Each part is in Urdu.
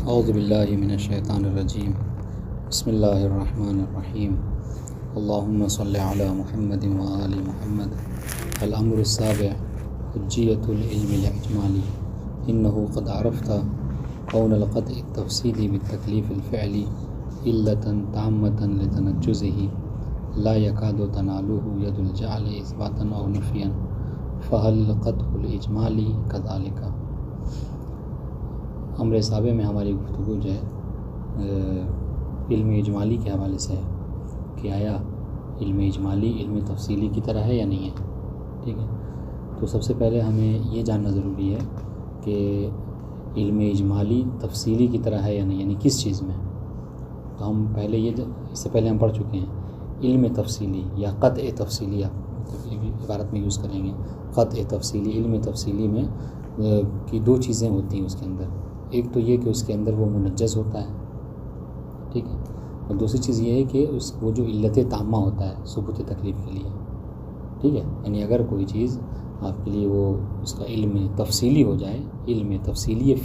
اعوذ باللہ من الشیطان الرجیم بسم اللہ الرحمن الرحیم اللہم صلی علی محمد وآل محمد الامر السابع حجیت العلم الاجمالی انہ قد عرفت کون القطع التفصیلی بالتکلیف الفعلی علتا تامتا لتنجزہ لا یکاد تنالہ ید الجعل اثباتا او نفیا فہل القطع الاجمالی کذالک۔ امر سابع میں ہماری گفتگو جو ہے علم اجمالی کے حوالے سے ہے کہ آیا علم اجمالی علم تفصیلی کی طرح ہے یا نہیں ہے، ٹھیک ہے۔ تو سب سے پہلے ہمیں یہ جاننا ضروری ہے کہ علم اجمالی تفصیلی کی طرح ہے یا نہیں، یعنی کس چیز میں۔ تو ہم پہلے اس سے پہلے ہم پڑھ چکے ہیں علم تفصیلی یا قطع تفصیلی، آپ عبارت میں یوز کریں گے قطع تفصیلی۔ علم تفصیلی میں کی دو چیزیں ہوتی ہیں اس کے اندر، ایک تو یہ کہ اس کے اندر وہ منجز ہوتا ہے، ٹھیک ہے، اور دوسری چیز یہ ہے کہ وہ جو علت تامہ ہوتا ہے ثبوت تکلیف کے لیے، ٹھیک ہے۔ یعنی اگر کوئی چیز آپ کے لیے وہ اس کا علم تفصیلی ہو جائے، علم تفصیلی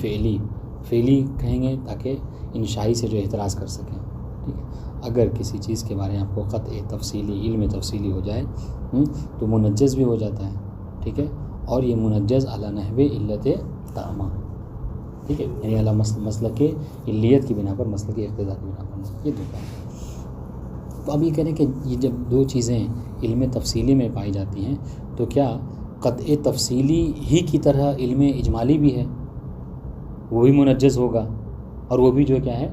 فعلی کہیں گے تاکہ انشائی سے جو اعتراض کر سکیں، ٹھیک ہے۔ اگر کسی چیز کے بارے میں آپ کو قطع تفصیلی علم تفصیلی ہو جائے تو منجز بھی ہو جاتا ہے، ٹھیک ہے، اور یہ منجز علی نحو علت تامہ، ٹھیک ہے، یعنی اعلیٰ مسلک علیت کی بنا پر، مسلک اقتضاء کی بنا پر، یہ دو بات۔ تو اب یہ کہنے کہ یہ جب دو چیزیں علم تفصیلی میں پائی جاتی ہیں تو کیا قطع تفصیلی ہی کی طرح علم اجمالی بھی ہے، وہ بھی منجز ہوگا اور وہ بھی جو کیا ہے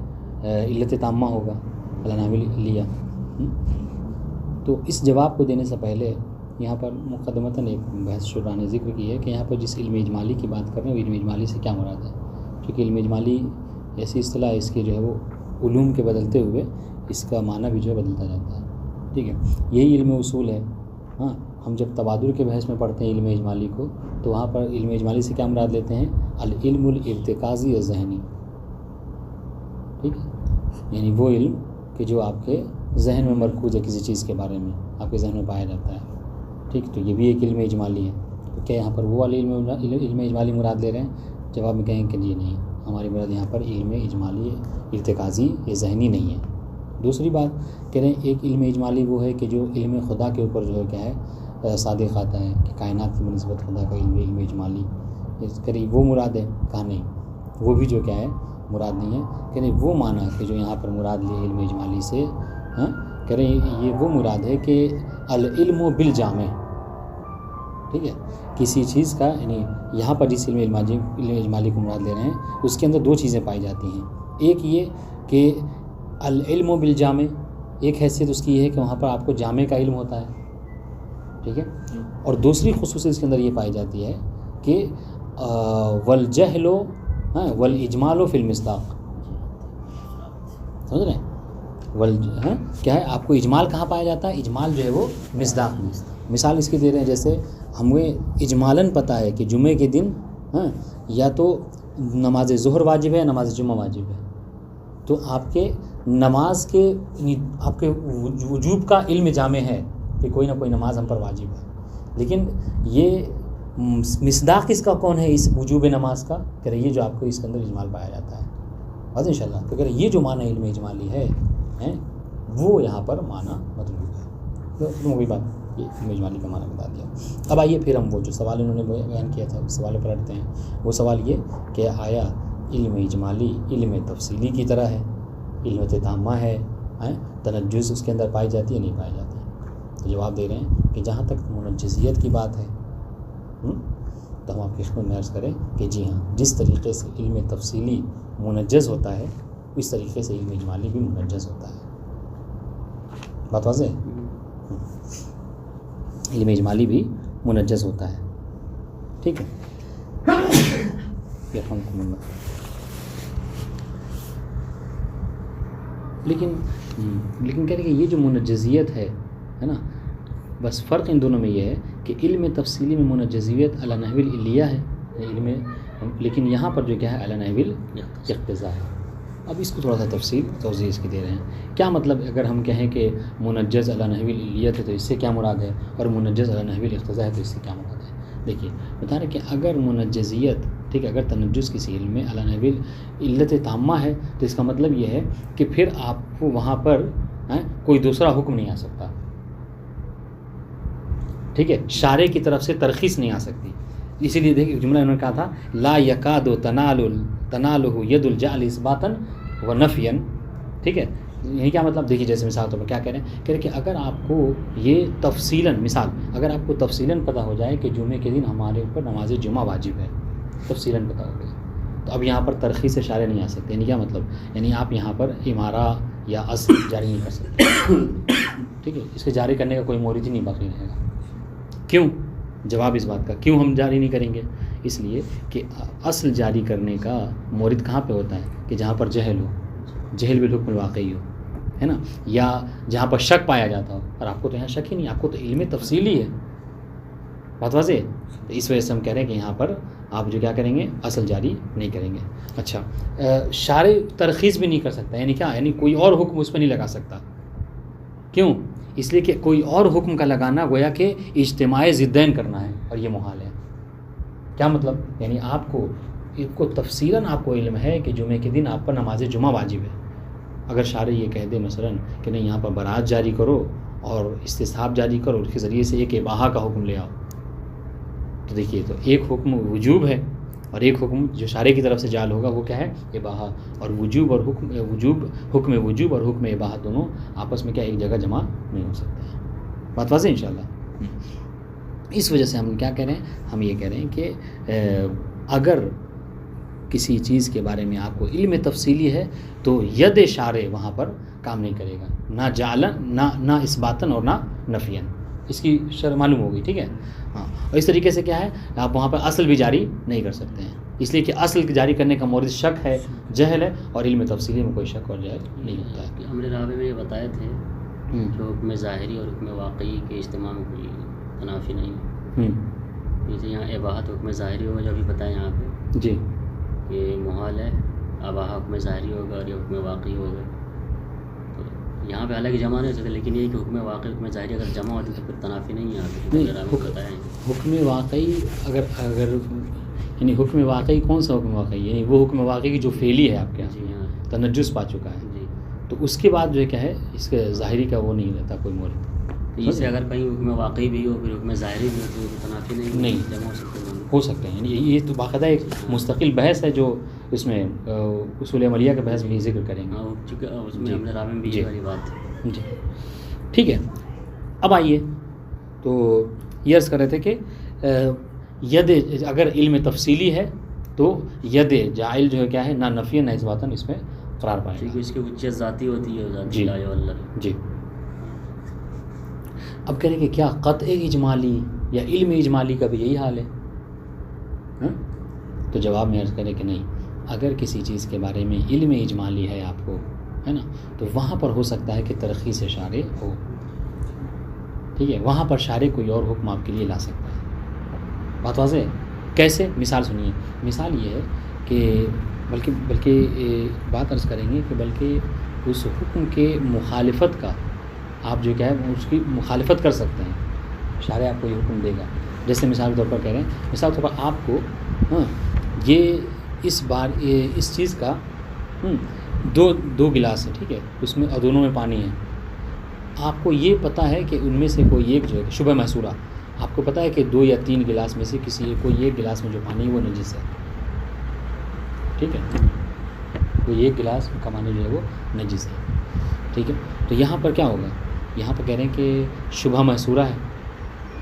علت تامہ ہوگا علی نحو العلیہ۔ تو اس جواب کو دینے سے پہلے یہاں پر مقدمتاً ایک بحث شروع نے ذکر کی ہے کہ یہاں پر جس علم اجمالی کی بات کر رہے ہیں وہ علم اجمالی سے کیا مراد ہے، کیونکہ علم اجمالی ایسی اصطلاح اس کے جو ہے وہ علوم کے بدلتے ہوئے اس کا معنی بھی جو ہے بدلتا جاتا ہے، ٹھیک ہے۔ یہی علم اصول ہے۔ ہاں، ہم جب تبادل کے بحث میں پڑھتے ہیں علم اجمالی کو تو وہاں پر علم اجمالی سے کیا مراد لیتے ہیں، العلم الارتکازی الذہنی، ٹھیک ہے، یعنی وہ علم کہ جو آپ کے ذہن میں مرکوز ہے، کسی چیز کے بارے میں آپ کے ذہن میں پایا جاتا ہے، ٹھیک۔ تو یہ بھی ایک علم اجمالی ہے۔ تو کیا یہاں پر وہ والے علم اجمالی مراد لے رہے ہیں؟ جواب میں کہیں کہ جی نہیں، ہماری مراد یہاں پر علم اجمالی ارتکازی یہ ذہنی نہیں ہے۔ دوسری بات کہہ رہے ہیں ایک علم اجمالی وہ ہے کہ جو علم خدا کے اوپر جو ہے کیا ہے صادق آتا ہے، کہ کائنات کی بنسبت خدا کا علم اجمالی اس قریب وہ مراد ہے، کہا نہیں، وہ بھی جو کیا ہے مراد نہیں ہے۔ کہ نہیں وہ معنی کہ جو یہاں پر مراد لے علم اجمالی سے، ہاں کہہ رہے ہیں یہ وہ مراد ہے کہ العلم بالجامع، ٹھیک ہے، کسی چیز کا، یعنی یہاں پر جس علم اجمالی کو مراد لے رہے ہیں اس کے اندر دو چیزیں پائی جاتی ہیں، ایک یہ کہ العلم بالجامع، ایک حیثیت اس کی یہ ہے کہ وہاں پر آپ کو جامع کا علم ہوتا ہے، ٹھیک ہے، اور دوسری خصوصیت اس کے اندر یہ پائی جاتی ہے کہ والجہل والاجمال فی المصداق، سمجھ رہے ہیں، کیا ہے آپ کو اجمال کہاں پایا جاتا ہے، اجمال جو ہے وہ مصداق میں۔ مثال اس کی دے رہے ہیں جیسے ہمیں اجمالاً پتہ ہے کہ جمعے کے دن یا تو نماز ظہر واجب ہے، نماز جمعہ واجب ہے، تو آپ کے نماز کے آپ کے وجوب کا علم جامع ہے کہ کوئی نہ کوئی نماز ہم پر واجب ہے، لیکن یہ مصداق اس کا کون ہے اس وجوب نماز کا، کہ یہ جو آپ کو اس کے اندر اجمال پایا جاتا ہے، بس انشاءاللہ۔ تو کہ یہ جو معنی علم اجمالی ہے وہ یہاں پر معنی مطلوب ہے، تو وہی بات یہ علم اجمالی کا معنی بتا دیا۔ اب آئیے پھر ہم وہ جو سوال انہوں نے بیان کیا تھا اس سوال پر ہٹتے ہیں۔ وہ سوال یہ کہ آیا علم اجمالی علم تفصیلی کی طرح ہے، علم تامہ ہے، تنجز اس کے اندر پائی جاتی ہے نہیں پائی جاتی؟ تو جواب دے رہے ہیں کہ جہاں تک منجزیت کی بات ہے تو ہم آپ کی خدمت میں عرض کریں کہ جی ہاں، جس طریقے سے علم تفصیلی منجز ہوتا ہے اس طریقے سے علم اجمالی بھی منجز ہوتا ہے۔ بات واضح ہے؟ علم اجمالی بھی منجز ہوتا ہے، ٹھیک ہے۔ یرحمکم اللہ۔ لیکن کہتے ہیں کہ یہ جو منجزیت ہے نا، بس فرق ان دونوں میں یہ ہے کہ علم تفصیلی میں منجزیت علی نحو العلیہ ہے علم، لیکن یہاں پر جو کیا ہے علی نحو الاقتضاء ہے۔ اب اس کو تھوڑا سا توضیح اس کی دے رہے ہیں۔ کیا مطلب اگر ہم کہیں کہ منجز علی نحو العلیہ ہے تو اس سے کیا مراد ہے، اور منجز علی نحو الاقتضاء ہے تو اس سے کیا مراد ہے؟ دیکھیے بتا رہے کہ اگر منجزیت ٹھیک ہے. اگر تنجس کسی علم میں علی نحو علت تامہ ہے تو اس کا مطلب یہ ہے کہ پھر آپ کو وہاں پر کوئی دوسرا حکم نہیں آ سکتا. ٹھیک ہے, شارع کی طرف سے ترخیص نہیں آ سکتی. اسی لیے دیکھیے جملہ انہوں نے کہا تھا لا یکاد تنالہ ید الجعل اثباتا و نفیا. ٹھیک ہے, یہی کیا مطلب, دیکھیے جیسے مثال طور پر کیا کہہ رہے ہیں, کہہ رہے کہ اگر آپ کو یہ تفصیلاً مثال اگر آپ کو تفصیلاً پتہ ہو جائے کہ جمعے کے دن ہمارے اوپر نماز جمعہ واجب ہے, تفصیلاً پتہ ہو گیا, تو اب یہاں پر ترخیص سے شارع نہیں آ سکتے. یعنی کیا مطلب, یعنی آپ یہاں پر امارہ یا اصل جاری نہیں کر سکتے. ٹھیک ہے, اس کے جاری کرنے کا کوئی مورد ہی نہیں باقی رہے گا. کیوں؟ جواب اس بات کا کیوں ہم جاری نہیں کریں گے, اس لیے کہ اصل جاری کرنے کا مورد کہاں پہ ہوتا ہے کہ جہاں پر جہل ہو, جہل بالحکم الواقعی ہو, ہے نا, یا جہاں پر شک پایا جاتا ہو. اور آپ کو تو یہاں شک ہی نہیں, آپ کو تو علم تفصیلی ہے. بات واضح ہے. تو اس وجہ سے ہم کہہ رہے ہیں کہ یہاں پر آپ جو کیا کریں گے, اصل جاری نہیں کریں گے. اچھا, شارع ترخیص بھی نہیں کر سکتا. یعنی کیا, یعنی کوئی اور حکم اس پہ نہیں لگا سکتا. کیوں؟ اس لیے کہ کوئی اور حکم کا لگانا گویا کہ اجتماع ضدین کرنا ہے, اور یہ محال ہے. کیا مطلب, یعنی آپ کو تفصیلاً آپ کو علم ہے کہ جمعے کے دن آپ پر نماز جمعہ واجب ہے. اگر شارع یہ کہہ دے مثلاً کہ نہیں, یہاں پر برات جاری کرو اور استصحاب جاری کرو, اس کے ذریعے سے ایک اباحہ کا حکم لے آؤ, تو دیکھیے تو ایک حکم وجوب ہے اور ایک حکم جو شارع کی طرف سے جعل ہوگا وہ کیا ہے, اباحہ. اور وجوب اور حکم وجوب اور حکم اباحہ دونوں آپس میں کیا ایک جگہ جمع نہیں ہو سکتے ہیں. بات واضح انشاءاللہ. اس وجہ سے ہم کیا کہہ رہے ہیں, ہم یہ کہہ رہے ہیں کہ اگر کسی چیز کے بارے میں آپ کو علم تفصیلی ہے تو ید شارع وہاں پر کام نہیں کرے گا, نہ جعلن نہ اثباتن اور نہ نفین. اس کی شرح معلوم ہوگی. ٹھیک ہے, ہاں. اور اس طریقے سے کیا ہے, آپ وہاں پر اصل بھی جاری نہیں کر سکتے ہیں, اس لیے کہ اصل جاری کرنے کا مورد شک ہے, جہل ہے, اور علم تفصیلی میں کوئی شک اور جہل نہیں ہوتا ہے. ہم نے رابع میں یہ بتائے تھے کہ حکم ظاہری اور حکم واقعی کے اجتماع میں کوئی تنافی نہیں ہے. جیسے یہاں اباحت حکم ظاہری ہوگا, جو ابھی بتایا یہاں پہ جی کہ محال ہے, اباحہ حکم ظاہری ہوگا اور یہ حکم واقعی ہوگا. تو یہاں پہ حالانکہ جمع نہیں ہو سکتے, لیکن یہ کہ حکم واقعی حکم ظاہری اگر جمع ہوتی تو پھر تنافی نہیں ہے. بتائیں حکم واقعی اگر یعنی حکم واقعی کون سا حکم واقعی, یعنی وہ حکم واقعی کی جو فعلی ہے آپ کے جی ہاں, تنجس پا چکا ہے, جی, تو اس کے بعد جو ہے کیا ہے, اس کے ظاہری کا وہ نہیں رہتا کوئی مورد. اس سے اگر کہیں حکم واقعی بھی ہو پھر حکم ظاہری بھی ہو تو تنافی نہیں جمع ہو سکتے ہیں. یعنی یہ تو باقاعدہ ایک مستقل بحث ہے جو اس میں اصول عملیہ کا بحث بھی ذکر کریں گے. اس میں ہم نے رابع میں بھی یہ والی بات تھی. جی ٹھیک ہے. اب آئیے, تو یہ عرض کر رہے تھے کہ ید اگر علم تفصیلی ہے تو ید جائل جو ہے کیا ہے, نہ نفی نہ اثباتاً اس میں قرار پائے گا. اس کی حجت ذاتی ہوتی ہے, ذاتی لا اللہ. جی. اب کہہ رہے کہ کیا قطع اجمالی یا علم اجمالی کا بھی یہی حال ہے؟ تو جواب میں عرض کرے کہ نہیں, اگر کسی چیز کے بارے میں علم اجمالی ہے آپ کو, ہے نا, تو وہاں پر ہو سکتا ہے کہ ترخیص شارع ہو. ٹھیک ہے, وہاں پر شارع کوئی اور حکم آپ کے لیے لا سکتا ہے. بات واضح ہے. کیسے؟ مثال سنیے. مثال یہ ہے کہ بلکہ بات عرض کریں گے کہ بلکہ اس حکم کے مخالفت کا آپ جو کیا ہے اس کی مخالفت کر سکتے ہیں. شارع آپ کو یہ حکم دے گا. جیسے مثال کے طور پر کہہ رہے ہیں, مثال کے طور پر آپ کو یہ اس چیز کا دو گلاس ہے, ٹھیک ہے, اس میں اور دونوں میں پانی ہے. آپ کو یہ پتہ ہے کہ ان میں سے کوئی ایک جو ہے شبہ محصورہ, آپ کو پتہ ہے کہ 2 یا 3 گلاس میں سے کوئی ایک گلاس میں جو پانی ہے وہ نجس ہے. ٹھیک ہے, کوئی ایک گلاس کا پانی جو ہے وہ نجس ہے. ٹھیک ہے, تو یہاں پر کیا ہوگا, یہاں پر کہہ رہے ہیں کہ شبہ محصورہ ہے.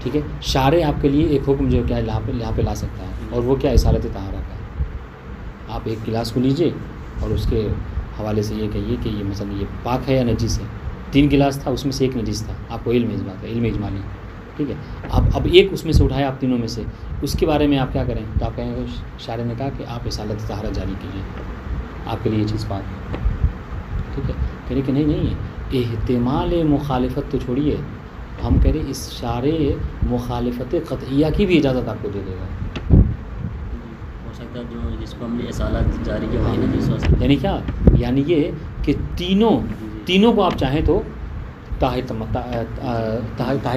ٹھیک ہے, شارع آپ کے لیے ایک حکم جو کیا ہے یہاں پہ لا سکتا ہے, اور وہ کیا اصالت طہارہ کا. آپ ایک گلاس کو لیجئے اور اس کے حوالے سے یہ کہیے کہ یہ مثلا یہ پاک ہے یا نجس ہے. 3 گلاس تھا, اس میں سے ایک نجس تھا, آپ کو علم اس بات ہے, علم اجمالی. ٹھیک ہے, اب ایک اس میں سے اٹھایا آپ تینوں میں سے, اس کے بارے میں آپ کیا کریں, تو آپ کہیں گے شارع نے کہا کہ آپ اصالت طہارہ جاری کیجیے, آپ کے لیے یہ چیز پاک ہے. ٹھیک ہے, کہہ رہے کہ نہیں احتمال مخالفت تو چھوڑیے, ہم کہہ رہے اس شارع مخالفت قطعیہ کی بھی اجازت آپ کو دے دے گا. ہو سکتا ہے جو جس کو ہم نے اصالت جاری کی وہی نجس ہو سکتا ہے. یعنی کیا, یعنی یہ کہ تینوں کو آپ چاہیں تو طاہر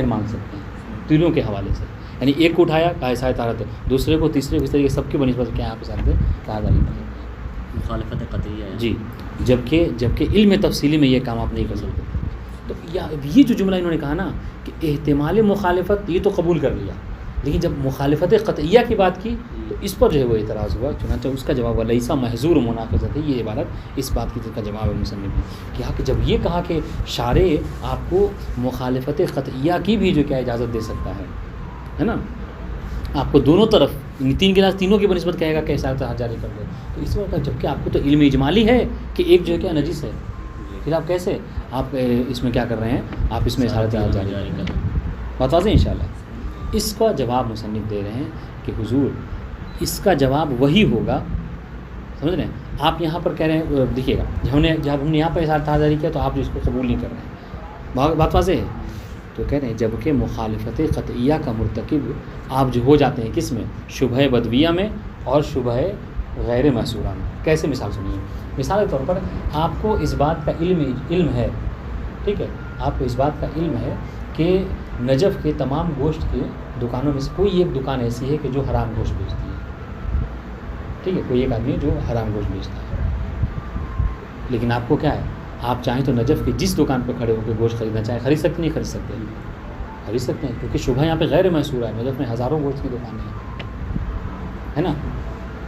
مان سکتے ہیں, تینوں کے حوالے سے. یعنی ایک کو اٹھایا کہا اصالت طہارت ہے، دوسرے کو تیسرے کو اس طریقے سب کی بنسبت کیا ہے آپ اصالت طہارت علی کرتے ہیں. مخالفت قطعیہ ہے. جی، جبکہ علم تفصیلی میں یہ کام آپ نہیں کر سکتے. تو یہ جو جملہ انہوں نے کہا نا کہ احتمال مخالفت یہ تو قبول کر لیا، لیکن جب مخالفت قطعیہ کی بات کی تو اس پر جو ہے وہ اعتراض ہوا. چنانچہ اس کا جواب ولیسا محظور مناقضت ہے، یہ عبارت اس بات کی کا جواب ہے مصنف نے کہ جب یہ کہا کہ شارع آپ کو مخالفت قطعیہ کی بھی جو کیا اجازت دے سکتا ہے نا، آپ کو دونوں طرف تین گلاس تینوں کی بنسبت کہے گا کہ اصالت طہارت جاری کر دے، تو اس وقت جب کہ آپ کو تو علم اجمالی ہے کہ ایک جو ہے کیا نجس ہے، پھر آپ کیسے آپ اس میں کیا کر رہے ہیں، آپ اس میں اصالت طہارت جاری کر رہے ہیں. بات واضح انشاءاللہ. اس کا جواب مصنف دے رہے ہیں کہ حضور اس کا جواب وہی ہوگا، سمجھ رہے ہیں آپ. یہاں پر کہہ رہے ہیں دیکھیے گا جب ہم نے یہاں پر اصالت طہارت جاری کیا تو آپ اس کو قبول نہیں کر رہے ہیں، بات واضح ہے. تو کہہ رہے ہیں جب کہ مخالفت قطعیہ کا مرتکب آپ جو ہو جاتے ہیں کس میں، شبہ بدویہ میں اور شبہ غیر محصورہ میں. کیسے مثال سنیے، مثال کے طور پر آپ کو اس بات کا علم ہے، ٹھیک ہے، آپ کو اس بات کا علم ہے کہ نجف کے تمام گوشت کے دکانوں میں سے کوئی ایک دکان ایسی ہے کہ جو حرام گوشت بیچتی ہے، ٹھیک ہے، کوئی ایک آدمی جو حرام گوشت بیچتا ہے. لیکن آپ کو کیا ہے، آپ چاہیں تو نجف کی جس دکان پہ کھڑے ہو کے گوشت خریدنا چاہیں خرید سکتے نہیں خرید سکتے، خرید سکتے ہیں کیونکہ شبہ یہاں پہ غیر محصورہ ہے. نجف میں ہزاروں گوشت کی دکانیں ہیں، ہے نا.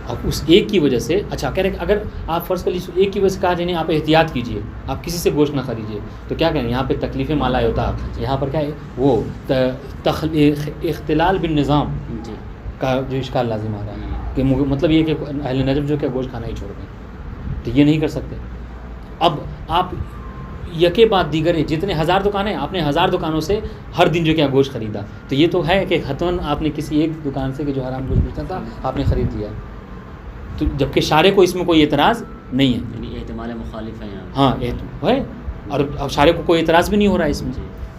اب اس ایک کی وجہ سے اچھا کہہ رہے ہیں اگر آپ فرض کر لیجیے ایک کی وجہ سے کہا جائے نہیں آپ احتیاط کیجیے، آپ کسی سے گوشت نہ خریدیے، تو کیا کہیں یہاں پہ تکلیف مالا ہوتا. یہاں پر کیا ہے وہ اختلال بالنظام جی کا جو اشکال لازم آ رہا ہے کہ مطلب یہ کہ اہل نجف جو کہ گوشت کھانا ہی چھوڑ دیں، تو یہ نہیں کر سکتے. اب آپ یکے بعد دیگر جتنے ہزار دکانیں آپ نے ہزار دکانوں سے ہر دن جو کیا گوشت خریدا، تو یہ تو ہے کہ حتماً آپ نے کسی ایک دکان سے کہ جو حرام گوشت بیچتا تھا آپ نے خرید دیا، تو جبکہ شارع کو اس میں کوئی اعتراض نہیں ہے. یعنی احتمال مخالف ہے یہاں. ہاں ہے، اور شارع کو کوئی اعتراض بھی نہیں ہو رہا ہے اس میں.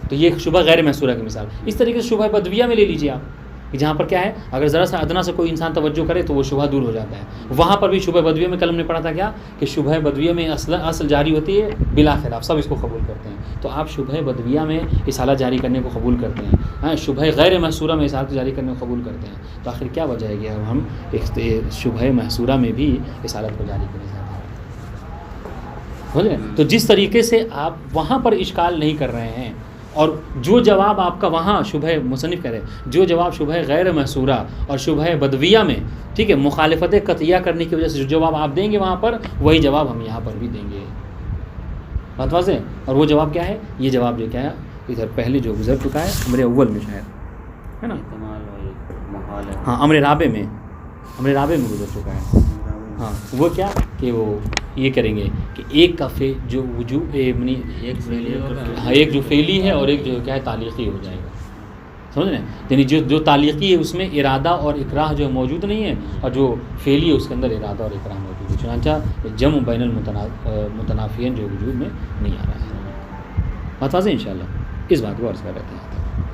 تو یہ شبہ غیر محصورہ کی مثال. اس طریقے سے شبہ بدویہ میں لے لیجیے آپ کہ جہاں پر کیا ہے اگر ذرا سا ادنا سے کوئی انسان توجہ کرے تو وہ شبہ دور ہو جاتا ہے. وہاں پر بھی شبہ بدویہ میں کلم نے پڑھا تھا کیا کہ شبہ بدویہ میں اصل جاری ہوتی ہے بلا خلاف، سب اس کو قبول کرتے ہیں. تو آپ شبہ بدویہ میں اصالت جاری کرنے کو قبول کرتے ہیں، ہاں شبہ غیر محصورہ میں اصالت جاری کرنے کو قبول کرتے ہیں. تو آخر کیا وجہ ہے کہ اب ہم شبہ محصورہ میں بھی اصالت کو جاری کرنے چاہتے ہیں. بولے تو جس طریقے سے آپ وہاں پر اشکال نہیں کر رہے ہیں، اور جو جواب آپ کا وہاں شبہ مصنف کرے جو جواب شبہ غیر محصورہ اور شبہ بدویہ میں ٹھیک ہے مخالفت قطعیہ کرنے کی وجہ سے جو جواب آپ دیں گے وہاں پر وہی جواب ہم یہاں پر بھی دیں گے. بات واضح. اور وہ جواب کیا ہے، یہ جواب جو کیا ہے ادھر پہلے جو گزر چکا ہے امر اول میں شاید ہے نا، احتمال اور محال ہے. ہاں امر رابع میں گزر چکا ہے. ہاں وہ کیا کہ وہ یہ کریں گے کہ ایک کا جو وجوب یعنی ایک جو فعلی ہے اور ایک جو کیا ہے تعلیقی ہو جائے گا. سمجھ رہے ہیں، یعنی جو تعلیقی ہے اس میں ارادہ اور اکراہ جو موجود نہیں ہے، اور جو فعلی ہے اس کے اندر ارادہ اور اکراہ موجود ہے. چنانچہ جمع بین المتنافیین جو وجود میں نہیں آ رہا ہے. بات واضح انشاءاللہ. اس بات کو عرض کر رہتے ہیں.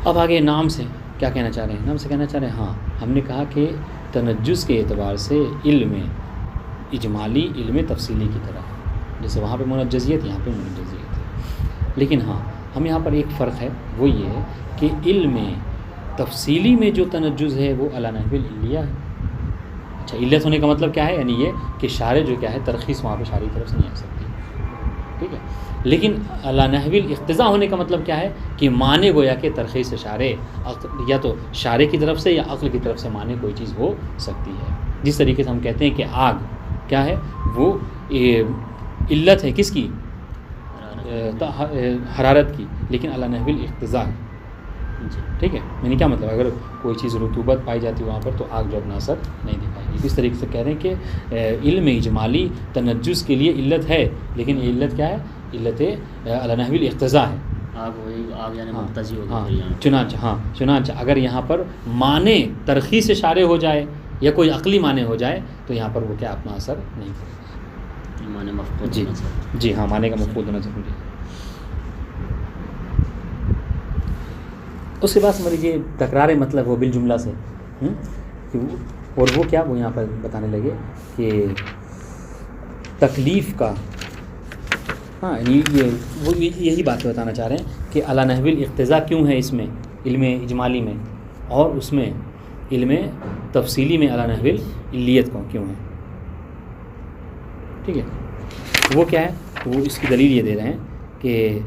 اب آگے نام سے کیا کہنا چاہ رہے ہیں، نام سے کہنا چاہ رہے ہیں ہاں ہم نے کہا کہ تنجس کے اعتبار سے علم اجمالی علم تفصیلی کی طرح ہے، جیسے وہاں پہ منجزیت یہاں پہ منجزیت ہے. لیکن ہاں ہم یہاں پر ایک فرق ہے وہ یہ ہے کہ علم تفصیلی میں جو تنجس ہے وہ علی نحو العلیہ ہے. اچھا علت ہونے کا مطلب کیا ہے، یعنی یہ کہ شارع جو کیا ہے ترخیص وہاں پہ شارع کی طرف سے نہیں آ سکتی، ٹھیک ہے. لیکن علی نحو الاقتضاء ہونے کا مطلب کیا ہے کہ مانے گویا کہ ترخیص شارع یا تو شارع کی طرف سے یا عقل کی طرف سے مانے کوئی چیز ہو سکتی ہے. جس طریقے سے ہم کہتے ہیں کہ آگ کیا ہے وہ علت ہے کس کی، حرارت کی، لیکن علی نحو الاقتضاء، ٹھیک ہے. یعنی کیا مطلب اگر کوئی چیز رطوبت پائی جاتی ہے وہاں پر تو آگ جو اپنا اثر نہیں دکھائے گی. اس طریقے سے کہہ رہے ہیں کہ علم اجمالی تنجس کے لیے علت ہے، لیکن یہ علت کیا ہے، علت علی نحو الاقتضاء ہے. آگ یعنی مقتضی ہوگی. ہاں چنانچہ اگر یہاں پر معنی ترخیص شارع ہو جائے یا کوئی عقلی معنی ہو جائے تو یہاں پر وہ کیا اپنا اثر نہیں کرے گا. معنی مفقود جی جی ہاں معنی کا مفقود ہونا ضروری ہے. اس کے بعد سمجھ لیجیے تکرار مطلب وہ بالجملہ سے اور وہ کیا وہ یہاں پر بتانے لگے کہ تکلیف کا ہاں یعنی وہ یہی بات بتانا چاہ رہے ہیں کہ علی نحو الاقتضاء کیوں ہے اس میں، علم اجمالی میں اور اس میں علم تفصیلی میں علی نحو العلیت کیوں ہے؟ ٹھیک ہے، وہ کیا ہے؟ وہ اس کی دلیل یہ دے رہے ہیں کہ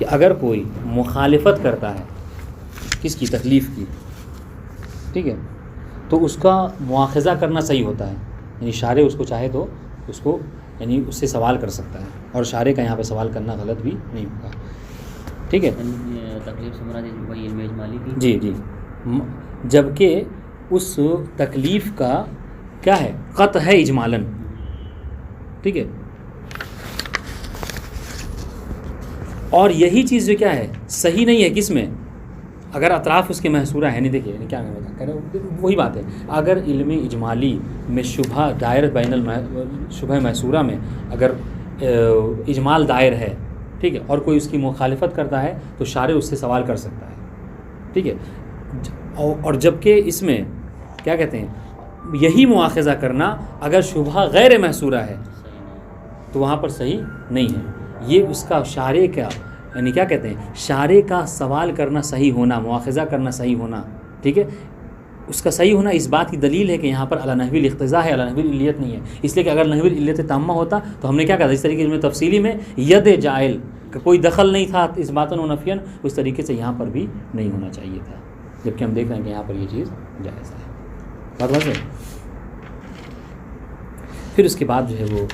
اگر کوئی مخالفت کرتا ہے کس کی؟ تکلیف کی، ٹھیک ہے، تو اس کا مواخذہ کرنا صحیح ہوتا ہے، یعنی شارع اس کو چاہے تو اس کو یعنی اس سے سوال کر سکتا ہے، اور شارع کا یہاں پہ سوال کرنا غلط بھی نہیں ہوگا، ٹھیک ہے۔ تکلیف سے مراد وہی علم اجمالی کی، جی جی، جبکہ اس تکلیف کا کیا ہے؟ قطع ہے اجمالاً، ٹھیک ہے، اور یہی چیز جو کیا ہے صحیح نہیں ہے کس میں؟ اگر اطراف اس کے محصورہ ہے، نہیں دیکھیے کیا کہہ رہے ہیں، وہی بات ہے، اگر علم اجمالی میں شبہ دائر بین شبہ محصورہ میں اگر اجمال دائر ہے، ٹھیک ہے، اور کوئی اس کی مخالفت کرتا ہے تو شارع اس سے سوال کر سکتا ہے، ٹھیک ہے، اور جبکہ اس میں کیا کہتے ہیں یہی مواخذہ کرنا اگر شبہ غیر محصورہ ہے تو وہاں پر صحیح نہیں ہے، یہ اس کا شارع کا یعنی کیا کہتے ہیں شارع کا سوال کرنا صحیح ہونا، مواخذہ کرنا صحیح ہونا، ٹھیک ہے، اس کا صحیح ہونا اس بات کی دلیل ہے کہ یہاں پر علی نحو الاقتضاء ہے، علی نحو العلیت نہیں ہے، اس لیے کہ اگر نحو العلیت تامہ ہوتا تو ہم نے کیا کہا اس طریقے میں تفصیلی میں ید جائل کا کوئی دخل نہیں تھا اس باتن و نفین، اس طریقے سے یہاں پر بھی نہیں ہونا چاہیے تھا، جبکہ ہم دیکھ رہے ہیں کہ یہاں پر یہ چیز جائز ہے۔ بات واضح ہے؟ پھر اس کے بعد جو ہے وہ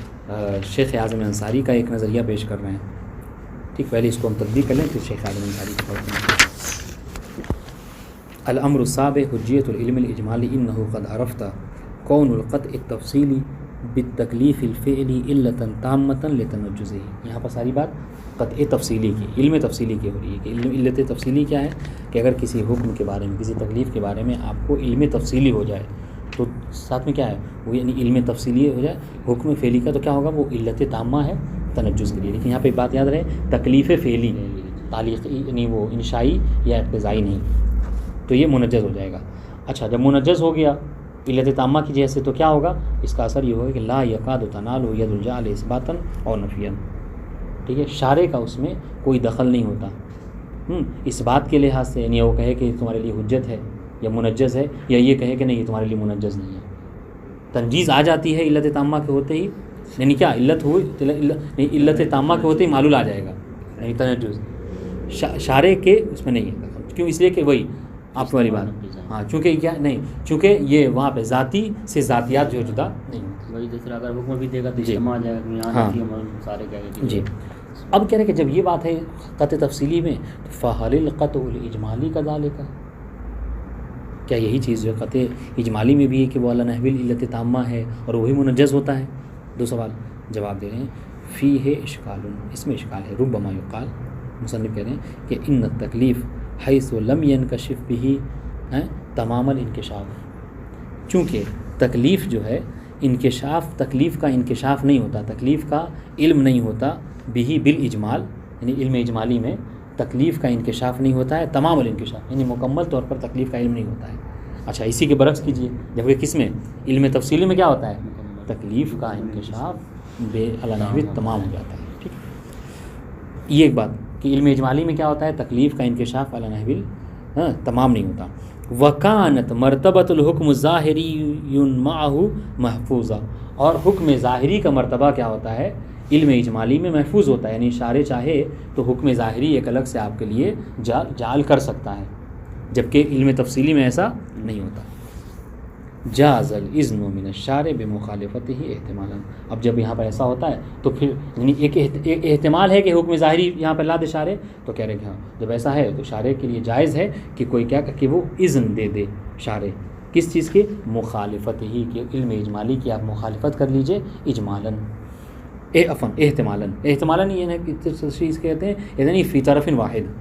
شیخ اعظم انصاری کا ایک نظریہ پیش کر رہے ہیں، ٹھیک، پہلے اس کو ہم تطبیق کر لیں پھر شیخ اعظم انصاری کو پڑھتے ہیں۔ الامر السابع حجیت العلم الاجمالی انه قد عرفت کون القطع التفصیلی بالتکلیف الفعلی علتا تامتا لتنجزه، یہاں پر ساری بات قطع تفصیلی کی، علم تفصیلی کی ہو رہی ہے کہ علم علت تفصیلی کیا ہے کہ اگر کسی حکم کے بارے میں کسی تکلیف کے بارے میں آپ کو علم تفصیلی ہو جائے تو ساتھ میں کیا ہے وہ یعنی علم تفصیلی ہو جائے حکم فعلی کا، تو کیا ہوگا وہ علت تامہ ہے تنجز کے لیے، لیکن یہاں پہ ایک بات یاد رہے تکلیف فعلی تعلیقی یعنی وہ انشائی یا اقتضائی نہیں، تو یہ منجز ہو جائے گا۔ اچھا جب منجز ہو گیا علت تامہ کی جیسے تو کیا ہوگا اس کا اثر یہ ہوگا کہ لا یکاد تنال ید الجعل اثباتا اور نفیا، ٹھیک ہے، شارع کا اس میں کوئی دخل نہیں ہوتا اس بات کے لحاظ سے، یعنی وہ کہے کہ تمہارے لیے حجت ہے یا منجز ہے، یا یہ کہے کہ نہیں یہ تمہارے لیے منجز نہیں ہے، تنجیز آ جاتی ہے علت تامہ کے ہوتے ہی، یعنی کیا علت ہوئی علت تامہ کے ہوتے ہی معلول آ جائے گا، یعنی تنجز شارع کے اس میں نہیں ہے، کیوں؟ اس لیے کہ وہی آپ والی بات، ہاں چونکہ کیا نہیں، چونکہ یہ وہاں پہ ذاتی سے ذاتیات جو جدا نہیں ہوتی، وہی دوسرا اگر حکم بھی دے گا تو اجتماع آ جائے گا، یہاں سارے کہہ گئے جی۔ اب کہہ رہے کہ جب یہ بات ہے قطع تفصیلی میں تو فہل القطع الاجمالی کذالک، کیا یہی چیز جو قطع اجمالی میں بھی ہے کہ وہ علی نحو العلت تامہ ہے اور وہی منجز ہوتا ہے؟ دو سوال جواب دے رہے ہیں، فیہ اشکال، اس میں اشکال ہے، ربما یقال، مصنف کہہ رہے ہیں کہ ان التکلیف حیث لم ینکشف به تمام الانکشاف، چونکہ تکلیف جو ہے انکشاف، تکلیف کا انکشاف نہیں ہوتا، تکلیف کا علم نہیں ہوتا بھی بالاجمال، یعنی علم اجمالی میں تکلیف کا انکشاف نہیں ہوتا ہے تمام الانکشاف، یعنی مکمل طور پر تکلیف کا علم نہیں ہوتا ہے۔ اچھا اسی کے برعکس کیجیے، جبکہ کس میں علم تفصیلی میں کیا ہوتا ہے تکلیف کا انکشاف بے علی نحو تمام ہو جاتا ہے، ٹھیک ہے، یہ ایک بات کہ علم اجمالی میں کیا ہوتا ہے تکلیف کا انکشاف علی نحو تمام نہیں ہوتا۔ وکانت مرتبۃ الحکم الظاہری معہ محفوظہ، اور حکم ظاہری کا مرتبہ کیا ہوتا ہے علم اجمالی میں محفوظ ہوتا ہے، یعنی شارع چاہے تو حکم ظاہری ایک الگ سے آپ کے لیے جعل کر سکتا ہے، جبکہ علم تفصیلی میں ایسا نہیں ہوتا۔ جاز الاذن من الشارع بمخالفتہ احتمالا، اب جب یہاں پر ایسا ہوتا ہے تو پھر یعنی ایک احتمال ہے کہ حکم ظاہری یہاں پر لا دے شارع، تو کہہ رہے کہ ہاں جب ایسا ہے تو شارع کے لیے جائز ہے کہ کوئی کیا کہ وہ اذن دے دے شارع کس چیز کی؟ مخالفت ہی کہ علم اجمالی کی آپ مخالفت کر لیجئے اجمالاً احتمالاً یہ ہے کہ چیز کہتے ہیں یعنی فی طرف واحد،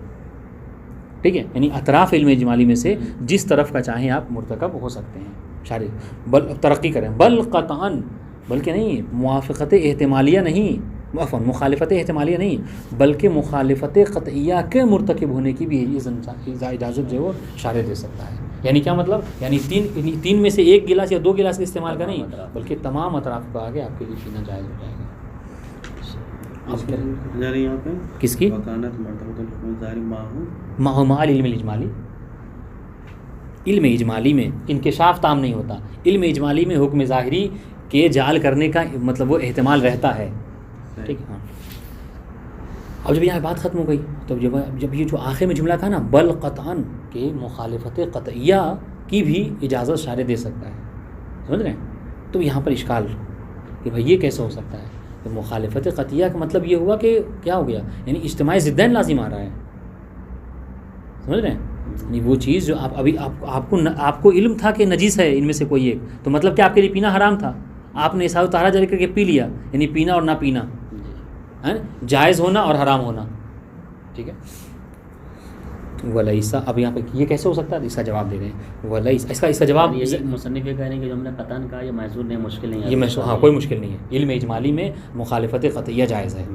ٹھیک ہے، یعنی اطراف علم اجمالی میں سے جس طرف کا چاہیں آپ مرتکب ہو سکتے ہیں شارع، بل ترقی کریں، بل قطعاً، بلکہ نہیں موافقت احتمالیہ نہیں، عفواً مخالفت احتمالیہ نہیں بلکہ مخالفت قطعیہ کے مرتکب ہونے کی بھی اجازت جو ہے وہ شارع دے سکتا ہے۔ یعنی کیا مطلب؟ یعنی تین میں سے ایک گلاس یا دو گلاس استعمال کا نہیں، بلکہ تمام اطراف کا آگے آپ کے لیے پینا جائز ہو جائے گا۔ یہاں پہ کس کی وکانت مرتبۃ الحکم ظاہری مع علم الاجمالی، علم اجمالی میں انکشاف تام نہیں ہوتا، علم اجمالی میں حکم ظاہری کے جعل کرنے کا مطلب وہ احتمال رہتا ہے، ٹھیک ہے. ہاں اب جب یہاں بات ختم ہو گئی تو جب یہ جو آخر میں جملہ تھا نا بل قطعاً کہ مخالفت قطعیہ کی بھی اجازت شارع دے سکتا ہے، سمجھ رہے ہیں؟ تو یہاں پر اشکال کہ بھائی یہ کیسے ہو سکتا ہے؟ تو مخالفت قطعیہ کا مطلب یہ ہوا کہ کیا ہو گیا، یعنی اجتماعی ضدین لازم آ رہا ہے، سمجھ رہے ہیں؟ یعنی وہ چیز جو ابھی آپ کو علم تھا کہ نجیس ہے ان میں سے کوئی ایک، تو مطلب کہ آپ کے لیے پینا حرام تھا، آپ نے اصحاب طہارہ جاری کر کے پی لیا، یعنی پینا اور نہ پینا جائز ہونا اور حرام ہونا، ٹھیک ہے. ولیسا اب یہاں پہ یہ کیسے ہو سکتا ہے؟ اس کا جواب دے رہے ہیں ولیسا، اس کا جواب یہ مصنف یہ کہہ رہے ہیں کہ جو ہم نے قطعاً کہا یہ محظور نہیں، مشکل نہیں ہے، یہ ہاں کوئی مشکل نہیں ہے، علم اجمالی میں مخالفت قطعیہ جائز ہے.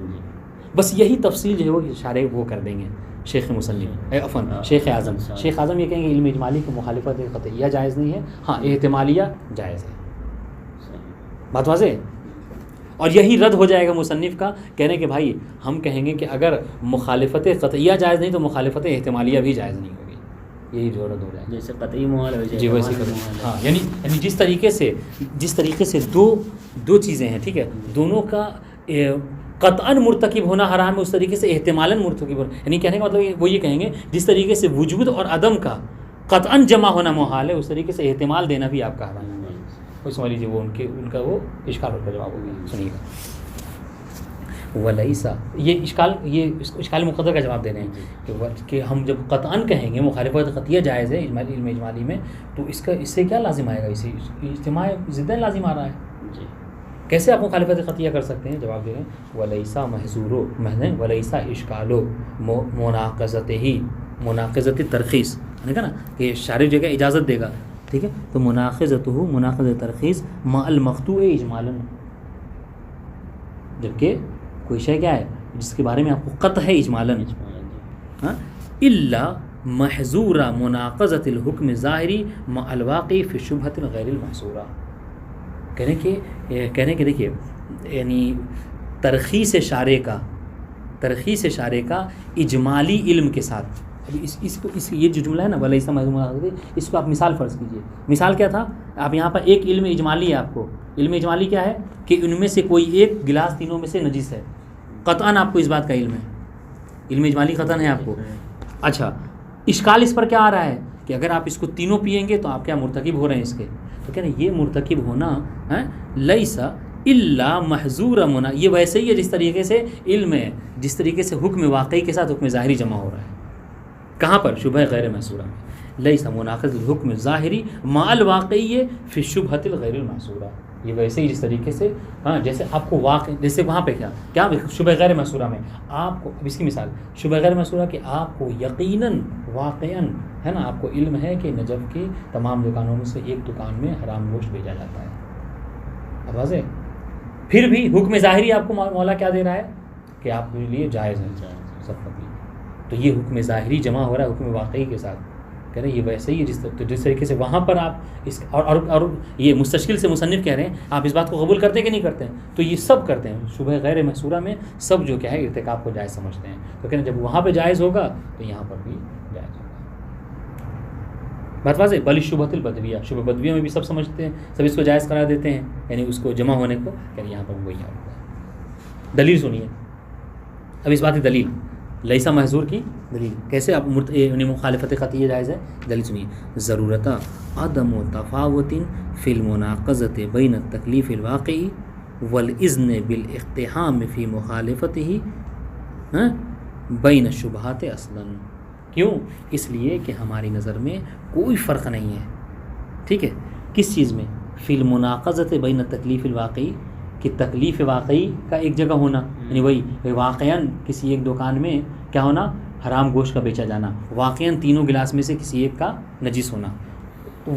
بس یہی تفصیل جو ہے وہ اشارے وہ کر دیں گے شیخ مصنف عفواً شیخ اعظم یہ کہیں گے علم اجمالی کی مخالفت قطعیہ جائز نہیں ہے، ہاں احتمالیہ جائز ہے. بات واضح ہے؟ اور یہی رد ہو جائے گا مصنف کا کہنے کہ بھائی ہم کہیں گے کہ اگر مخالفت قطعیہ جائز نہیں تو مخالفت احتمالیہ بھی جائز نہیں ہوگی، یہی جو رد ہو جائے گا. جیسے قطعی محال ہے جی ویسے ہاں، یعنی جس طریقے سے دو چیزیں ہیں، ٹھیک ہے، دونوں کا قطعاً مرتکب ہونا حرام ہے، اس طریقے سے احتمالاً مرتکب ہونا، یعنی کہنے کا مطلب وہ یہ کہیں گے جس طریقے سے وجود اور عدم کا قطعاً جمع ہونا محال ہے، اس طریقے سے احتمال دینا بھی آپ کا حرام ہے. سمجھ لیجیے وہ ان کا وہ اشکال کا جواب ہو گیا. سنیے گا ولیسا، یہ اشکال مقدر کا جواب دے رہے ہیں کہ ہم جب قطعاً کہیں گے مخالفت قطعیہ جائز ہے علم اجمالی میں، تو اس سے کیا لازم آئے گا؟ اسی اجتماع ضدن لازم آ رہا ہے. کیسے آپ مخالفت قطعیہ کر سکتے ہیں؟ جواب دے رہے ہیں ولیسا محظور ولیسا اشکال مناقضت ترخیص، دیکھا نا کہ شارع جگہ اجازت دے گا، ٹھیک ہے، تو مناقضت ترخیص مع المقطوع اجمالا، جبکہ کوئی شے کیا ہے جس کے بارے میں آپ کو قطع ہے اجمالا، الا محظور مناقضت الحکم ظاہری مع الواقع فی شبہۃ غیر المحصورہ. کہنے کے دیکھیے یعنی ترخیص شارع کا اجمالی علم کے ساتھ، ابھی اس یہ جو جملہ ہے نا ولیسا محظور، اس کو آپ مثال فرض کیجئے. مثال کیا تھا؟ آپ یہاں پر ایک علم اجمالی ہے، آپ کو علم اجمالی کیا ہے کہ ان میں سے کوئی ایک گلاس تینوں میں سے نجس ہے، قطعاً آپ کو اس بات کا علم ہے، علم اجمالی قطعاً ہے آپ کو. اچھا اشکال اس پر کیا آ رہا ہے کہ اگر آپ اس کو تینوں پئیں گے تو آپ کیا مرتکب ہو رہے ہیں اس کے؟ تو کہہ رہے ہیں یہ مرتکب ہونا لیسا الا محظور منا، یہ ویسے ہی ہے جس طریقے سے علم ہے، جس طریقے سے حکم واقعی کے ساتھ حکم ظاہری جمع ہو رہا ہے. کہاں پر؟ شبہ غیر محصورہ میں. لیسا مناقض الحکم ظاہری مع الواقعی فی شبہۃ الغیر المحصورہ، یہ ویسے ہی جس طریقے سے ہاں جیسے آپ کو واقع جیسے وہاں پہ کیا شبہ غیر محصورہ میں آپ کو، اب اس کی مثال شبہ غیر محصورہ کہ آپ کو یقیناً واقعاً ہے نا آپ کو علم ہے کہ نجف کی تمام دکانوں میں سے ایک دکان میں حرام گوشت بھیجا جاتا ہے. اب واضح؟ پھر بھی حکم ظاہری آپ کو مولا کیا دے رہا ہے کہ آپ کے لیے جائز ہے سب کا بھی، تو یہ حکم ظاہری جمع ہو رہا ہے حکم واقعی کے ساتھ. کہہ رہے ہیں یہ ویسے ہی ہے جس طریقے سے وہاں پر آپ اس اور یہ مستشکل سے مصنف کہہ رہے ہیں آپ اس بات کو قبول کرتے ہیں کہ نہیں کرتے ہیں؟ تو یہ سب کرتے ہیں، شبہ غیر محصورہ میں سب جو کیا ہے ارتکاب کو جائز سمجھتے ہیں. تو کہہ رہے ہیں جب وہاں پہ جائز ہوگا تو یہاں پر بھی جائز ہوگا. بات واضح؟ بل شبہۃ البدویہ، شبہ بدویہ میں بھی سب سمجھتے ہیں، سب اس کو جائز قرار دیتے ہیں، یعنی اس کو جمع ہونے کو. کہہ رہے ہیں یہاں پر وہی ہوگا. دلیل سنیے اب اس بات کی دلیل، لیسا محظور کی دلیل کیسے آپ مخالفت قطعیہ جائز ہے. دلیل سنیے ضرورت عدم و تفاوت فی المناقضۃ بین التکلیف الواقعی والاذن بالاقتحام فی مخالفتہ بین الشبہات اصلا. کیوں؟ اس لیے کہ ہماری نظر میں کوئی فرق نہیں ہے، ٹھیک ہے، کس چیز میں؟ فی المناقضۃ بین التکلیف الواقعی، کہ تکلیف واقعی کا ایک جگہ ہونا، یعنی وہی واقعاً کسی ایک دکان میں کیا ہونا حرام گوشت کا بیچا جانا، واقعاً تینوں گلاس میں سے کسی ایک کا نجس ہونا.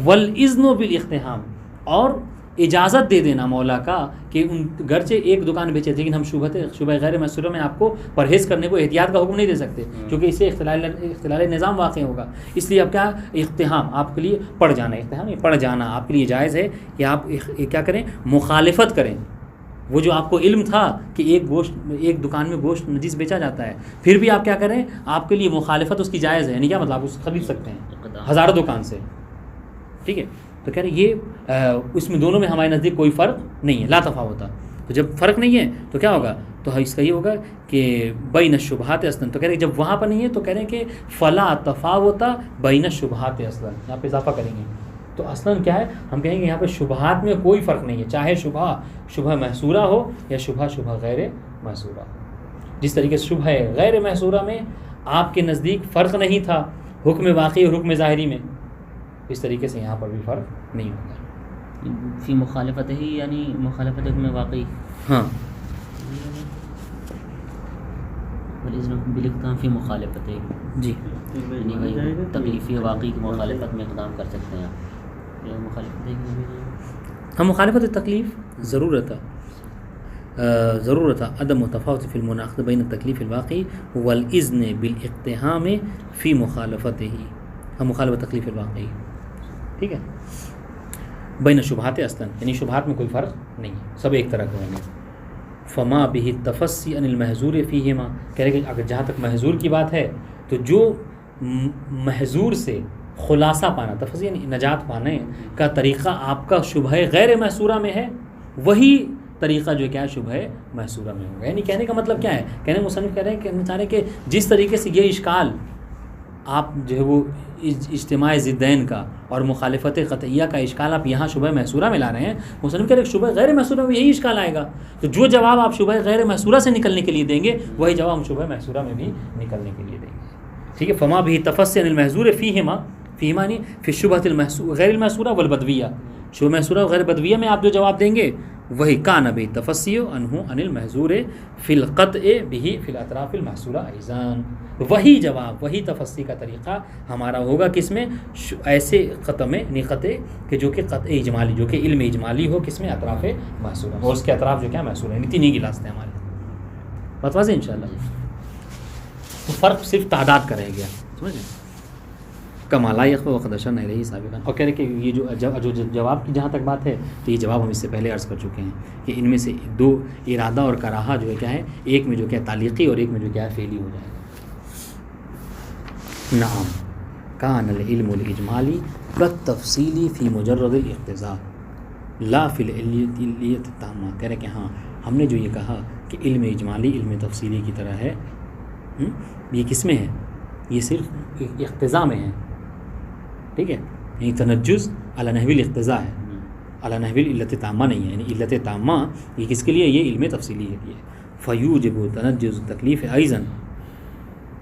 والاذن بالاقتحام، اور اجازت دے دینا مولا کا کہ ان گرچہ ایک دکان بیچے لیکن ہم شبہ غیر محصورہ میں آپ کو پرہیز کرنے کو احتیاط کا حکم نہیں دے سکتے کیونکہ اس سے اختلال نظام واقع ہوگا. اس لیے اب کیا اقتحام آپ کے لیے پڑ جانا، اقتحام پڑ جانا آپ کے لیے جائز ہے کہ آپ کیا کریں؟ مخالفت کریں، وہ جو آپ کو علم تھا کہ ایک دکان میں گوشت نجیس بیچا جاتا ہے، پھر بھی آپ کیا کریں، آپ کے لیے مخالفت اس کی جائز ہے، یعنی کیا مطلب آپ اس خرید سکتے ہیں ہزاروں دکان سے، ٹھیک ہے. تو کہہ رہے یہ اس میں دونوں میں ہمارے نزدیک کوئی فرق نہیں ہے، لا تفاوت. تو جب فرق نہیں ہے تو کیا ہوگا، تو اس کا یہ ہوگا کہ بین الشبہات اصلا. تو کہہ رہے جب وہاں پر نہیں ہے تو کہہ رہے ہیں کہ فلا تفاوت بین الشبہات اصلا، یہاں پہ اضافہ کریں گے. تو اصلاً کیا ہے، ہم کہیں گے یہاں پہ شبہات میں کوئی فرق نہیں ہے، چاہے شبہ محصورہ ہو یا شبہ غیر محصورہ. جس طریقے سے شبہ غیر محصورہ میں آپ کے نزدیک فرق نہیں تھا حکم واقعی اور حکم ظاہری میں، اس طریقے سے یہاں پر بھی فرق نہیں ہوگا. فی مخالفت ہی یعنی مخالفت حکم واقعی. ہاں بالاقدام فی مخالفت ہے جی، یعنی وہی تکلیفی واقعی کی مخالفت میں اقدام کر سکتے ہیں. یہ مخالفت ہے ہم مخالفت تکلیف ضرورت عدم تفاوت فی المناقضہ بین التکلیف الواقعی والاذن بالاقتحام فی مخالفت ہی. ہم مخالفت تکلیف الواقعی، ٹھیک ہے، بین الشبہات اصلا، یعنی شبہات میں کوئی فرق نہیں ہے، سب ایک طرح کے ہوں گے. فما به التفصی عن المحظور فیہما، کہہ رہے کہ اگر جہاں تک محظور کی بات ہے تو جو محظور سے خلاصہ پانا، تفصیل یعنی نجات پانے کا طریقہ آپ کا شبہ غیر محصورہ میں ہے، وہی طریقہ جو کیا ہے شبہ محصورہ میں ہوگا. یعنی کہنے کا مطلب کیا ہے، کہنے مصنف کہہ رہے ہیں کہ چاہ رہے کہ جس طریقے سے یہ اشکال آپ جو ہے وہ اجتماع ضدین کا اور مخالفت قطعیہ کا اشکال آپ یہاں شبہ محصورہ میں لا رہے ہیں، مصنف کہہ رہے ہیں شبہ غیر محصورہ میں یہی اشکال آئے گا. تو جو جواب آپ شبہ غیر محصورہ سے نکلنے کے لیے دیں گے وہی جواب ہم شبہ محصورہ میں بھی نکلنے کے لیے دیں گے. ٹھیک ہے. فما به تفصی عن المحظور فیہما نہیں فی شبہۃ غیر المحصورہ والبدویہ، شبہ محصورہ غیر بدویہ میں آپ جو جواب دیں گے وہی کان بہ تفصی عنہ عن المحظور فی القطع بہ فی الاطراف المحصورہ ایضاً. وہی جواب، وہی تفصی کا طریقہ ہمارا ہوگا کس میں، ایسے قطع میں، نقطے کہ جو کہ قطع اجمالی، جو کہ علم اجمالی ہو، کس میں، اطراف محصورہ، اور اس کے اطراف جو کیا محصورہ ہے. تین ہی گلاس تھے ہمارے، بات واضح انشاءاللہ. تو فرق صرف تعداد کا رہ گیا، سمجھ گئے. کما لا یخفی وقد اشرنا الیہ سابقا. اور کہہ رہے کہ یہ جو جواب کی جہاں تک بات ہے تو یہ جواب ہم اس سے پہلے عرض کر چکے ہیں کہ ان میں سے دو ارادہ اور کراہا جو ہے کیا ہے، ایک میں جو کیا تعلیقی اور ایک میں جو کیا ہے فعلی ہو جائے گا. نعم کان العلم الاجمالی کالتفصیلی فی مجرد الاقتضاء لا فی العلیت التامہ. کہہ رہے کہ ہاں ہم نے جو یہ کہا کہ علم اجمالی علم تفصیلی کی طرح ہے، یہ کس میں ہے، یہ صرف اقتضاء میں ہے. ٹھیک ہے، یعنی تنجز علی نحو الاقتضاء ہے، علی نحو العلت التامہ نہیں ہے. یعنی علت تامہ یہ کس کے لیے، یہ علم تفصیلی کے لیے. فیوجب تنجز تکلیف ایضاً.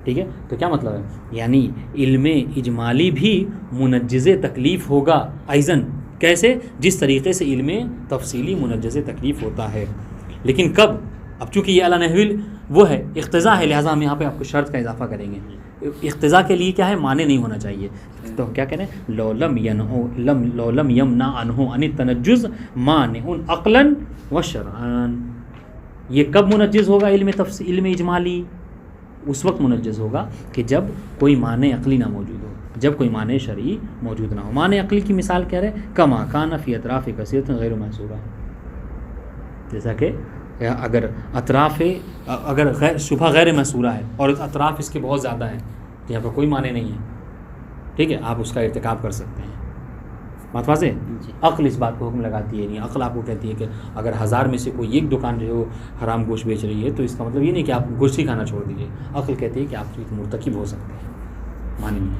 ٹھیک ہے، تو کیا مطلب ہے، یعنی علم اجمالی بھی منجز تکلیف ہوگا ایضاً. کیسے، جس طریقے سے علم تفصیلی منجز تکلیف ہوتا ہے. لیکن کب، اب چونکہ یہ علی نحو وہ ہے اقتضاء ہے، لہٰذا ہم یہاں پہ آپ کو شرط کا اضافہ کریں گے. اقتضاء کے لیے کیا ہے، معنی نہیں ہونا چاہیے. تو کیا کہہ رہے ہیں، لو لم یمنع عنہ عن التنجز مانع عقلا و شرعا. یہ کب منجز ہوگا علم اجمالی، اس وقت منجز ہوگا کہ جب کوئی معنی عقلی نہ موجود ہو، جب کوئی معنی شرعی موجود نہ ہو. معنی عقلی کی مثال کہہ رہے ہیں، کما کان فی اطراف کثیرۃ غیر محصورہ. جیسا کہ اگر اطراف اگر شبہ غیر محصورہ ہے اور اطراف اس کے بہت زیادہ ہیں، یہاں پر کوئی معنی نہیں ہے، ٹھیک ہے، آپ اس کا ارتکاب کر سکتے ہیں. بات واضح. عقل اس بات کو حکم لگاتی ہے، نہیں عقل آپ کو کہتی ہے کہ اگر 1000 میں سے کوئی ایک دکان جو ہے وہ حرام گوشت بیچ رہی ہے تو اس کا مطلب یہ نہیں کہ آپ گوشت ہی کھانا چھوڑ دیجیے. عقل کہتی ہے کہ آپ مرتکب ہو سکتے ہیں، معنی نہیں.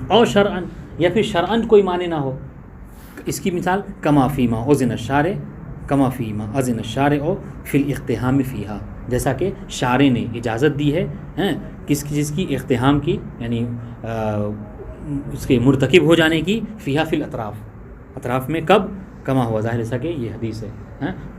اور شرعن، یا پھر شرعن کوئی معنی نہ ہو. اس کی مثال کما فیما اذن الشارع، کما فیما اذن الشارع فی الاقتحام فیہا. جیسا کہ شارع نے اجازت دی ہے کس کی، جس کی اقتحام کی، یعنی اس کے مرتکب ہو جانے کی، فیہا فی الاطراف، اطراف میں. کب، کما ہوا ظاہر ایسا کہ یہ حدیث ہے،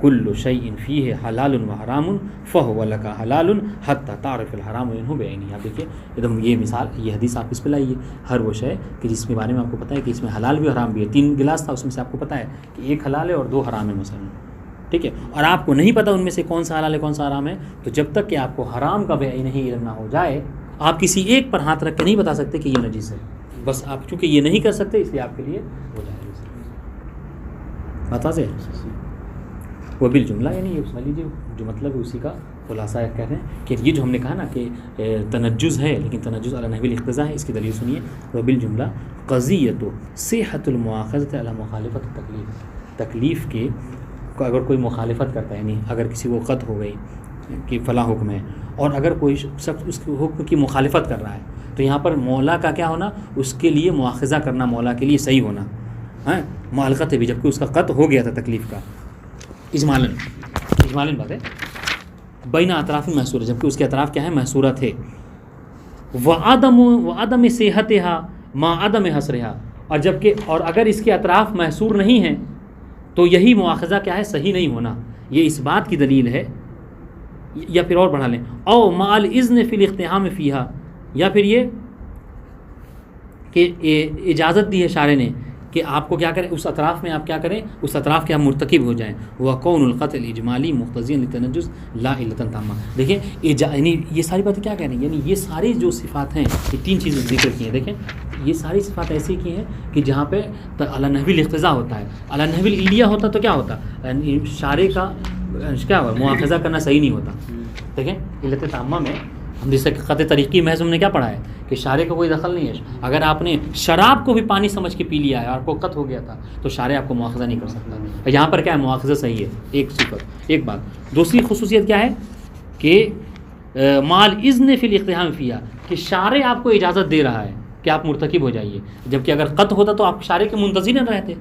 کل شیء فیہ حلال و حرام فہو لک حلال حتی تعرف الحرام منہ بعینہ. آپ دیکھیے ایک دم یہ مثال، یہ حدیث آپ اس پہ لائیے. ہر وہ شے کہ جس کے بارے میں آپ کو پتہ ہے کہ اس میں حلال بھی حرام بھی ہے. 3 گلاس تھا، اس میں سے آپ کو پتہ ہے کہ ایک حلال ہے اور 2 حرام ہے مثلا، ٹھیک ہے، اور آپ کو نہیں پتہ ان میں سے کون سا حلال ہے کون سا حرام ہے. تو جب تک کہ آپ کو حرام کا بعینہ علم نہ ہو جائے، آپ کسی ایک پر ہاتھ رکھ کے نہیں بتا سکتے کہ یہ نجیس ہے. بس آپ چونکہ یہ نہیں کر سکتے اس لیے آپ کے لیے ہو جائے گا. بات واضح ہے. وہ بالجملہ یعنی یہ سمجھ لیجیے جو مطلب ہے اسی کا خلاصہ کہہ رہے ہیں کہ یہ جو ہم نے کہا نا کہ تنجز ہے لیکن تنجز علی نحو الاقتضاء ہے، اس کی دلیل سنیے. وہ بالجملہ قضیۃ صحۃ المؤاخذۃ علی مخالفت التکلیف، تکلیف کے اگر کوئی مخالفت کرتا ہے یعنی اگر کسی کو قط ہو گئی کہ فلاں حکم ہے اور اگر کوئی شخص اس حکم کی مخالفت کر رہا ہے تو یہاں پر مولا کا کیا ہونا، اس کے لیے مؤاخذہ کرنا مولا کے لیے صحیح ہونا ہے معلقت ہے بھی، جبکہ اس کا قط ہو گیا تھا تکلیف کا اجمالاً بات ہے بین اطراف محصور، جبکہ اس کے اطراف کیا ہے محصورہ تھے. وعدم صحتها ما عدم حصرها، اور جبکہ اور اگر اس کے اطراف محصور نہیں ہیں تو یہی مؤاخذہ کیا ہے صحیح نہیں ہونا. یہ اس بات کی دلیل ہے، یا پھر اور بڑھا لیں او مع الاذن فی الاقتحام فیہا، یا پھر یہ کہ اجازت دی ہے شارع نے کہ آپ کو کیا کریں اس اطراف میں آپ کیا کریں، اس اطراف کے آپ مرتکب ہو جائیں. وَقَوْنُ الْقَطْعِ الْإِجْمَالِي مُقْتَضِيًا لِلتَّنَجُّزِ لَا عِلَّةً تَامَّةً. دیکھیں یعنی یہ ساری باتیں کیا کہہ رہی ہیں، یعنی یہ ساری جو صفات ہیں یہ تین چیزیں ذکر کی ہیں. دیکھیں یہ ساری صفات ایسی کی ہیں کہ جہاں پہ علی نحو الاقتضاء ہوتا ہے، علی نحو العلیہ ہوتا تو کیا ہوتا، شارع کا کیا ہوا مؤاخذہ کرنا صحیح نہیں ہوتا. دیکھیں علت تامہ میں ہم جیسے قطع طریقی محض ہم نے کیا پڑھا ہے کہ شارع کا کوئی دخل نہیں ہے. اگر آپ نے شراب کو بھی پانی سمجھ کے پی لیا ہے اور آپ کو قط ہو گیا تھا تو شارع آپ کو مؤاخذہ نہیں کر سکتا. یہاں پر کیا ہے مؤاخذہ صحیح ہے. ایک صفت، ایک بات. دوسری خصوصیت کیا ہے کہ مال اذن فی الاقتحام فیہا، کہ شارع آپ کو اجازت دے رہا ہے کہ آپ مرتکب ہو جائیے، جبکہ اگر قط ہوتا تو آپ شارع کے منتظر نہ رہتے.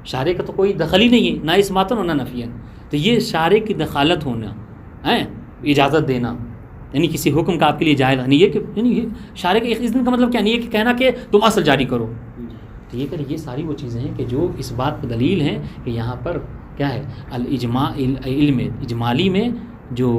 شارع کا تو کوئی دخل ہی نہیں ہے، نہ اثباتاً اور نہ نفیاً. تو یہ شارع کی دخالت ہونا ہے، اجازت دینا، یعنی کسی حکم کا آپ کے لیے جائز نہیں یہ کہ یعنی یہ شارع کے اذن کا مطلب کیا نہیں ہے کہ کہنا کہ تم اصل جاری کرو. تو یہ کہ یہ ساری وہ چیزیں ہیں کہ جو اس بات پر دلیل ہیں کہ یہاں پر کیا ہے الاجماع علم اجمالی میں جو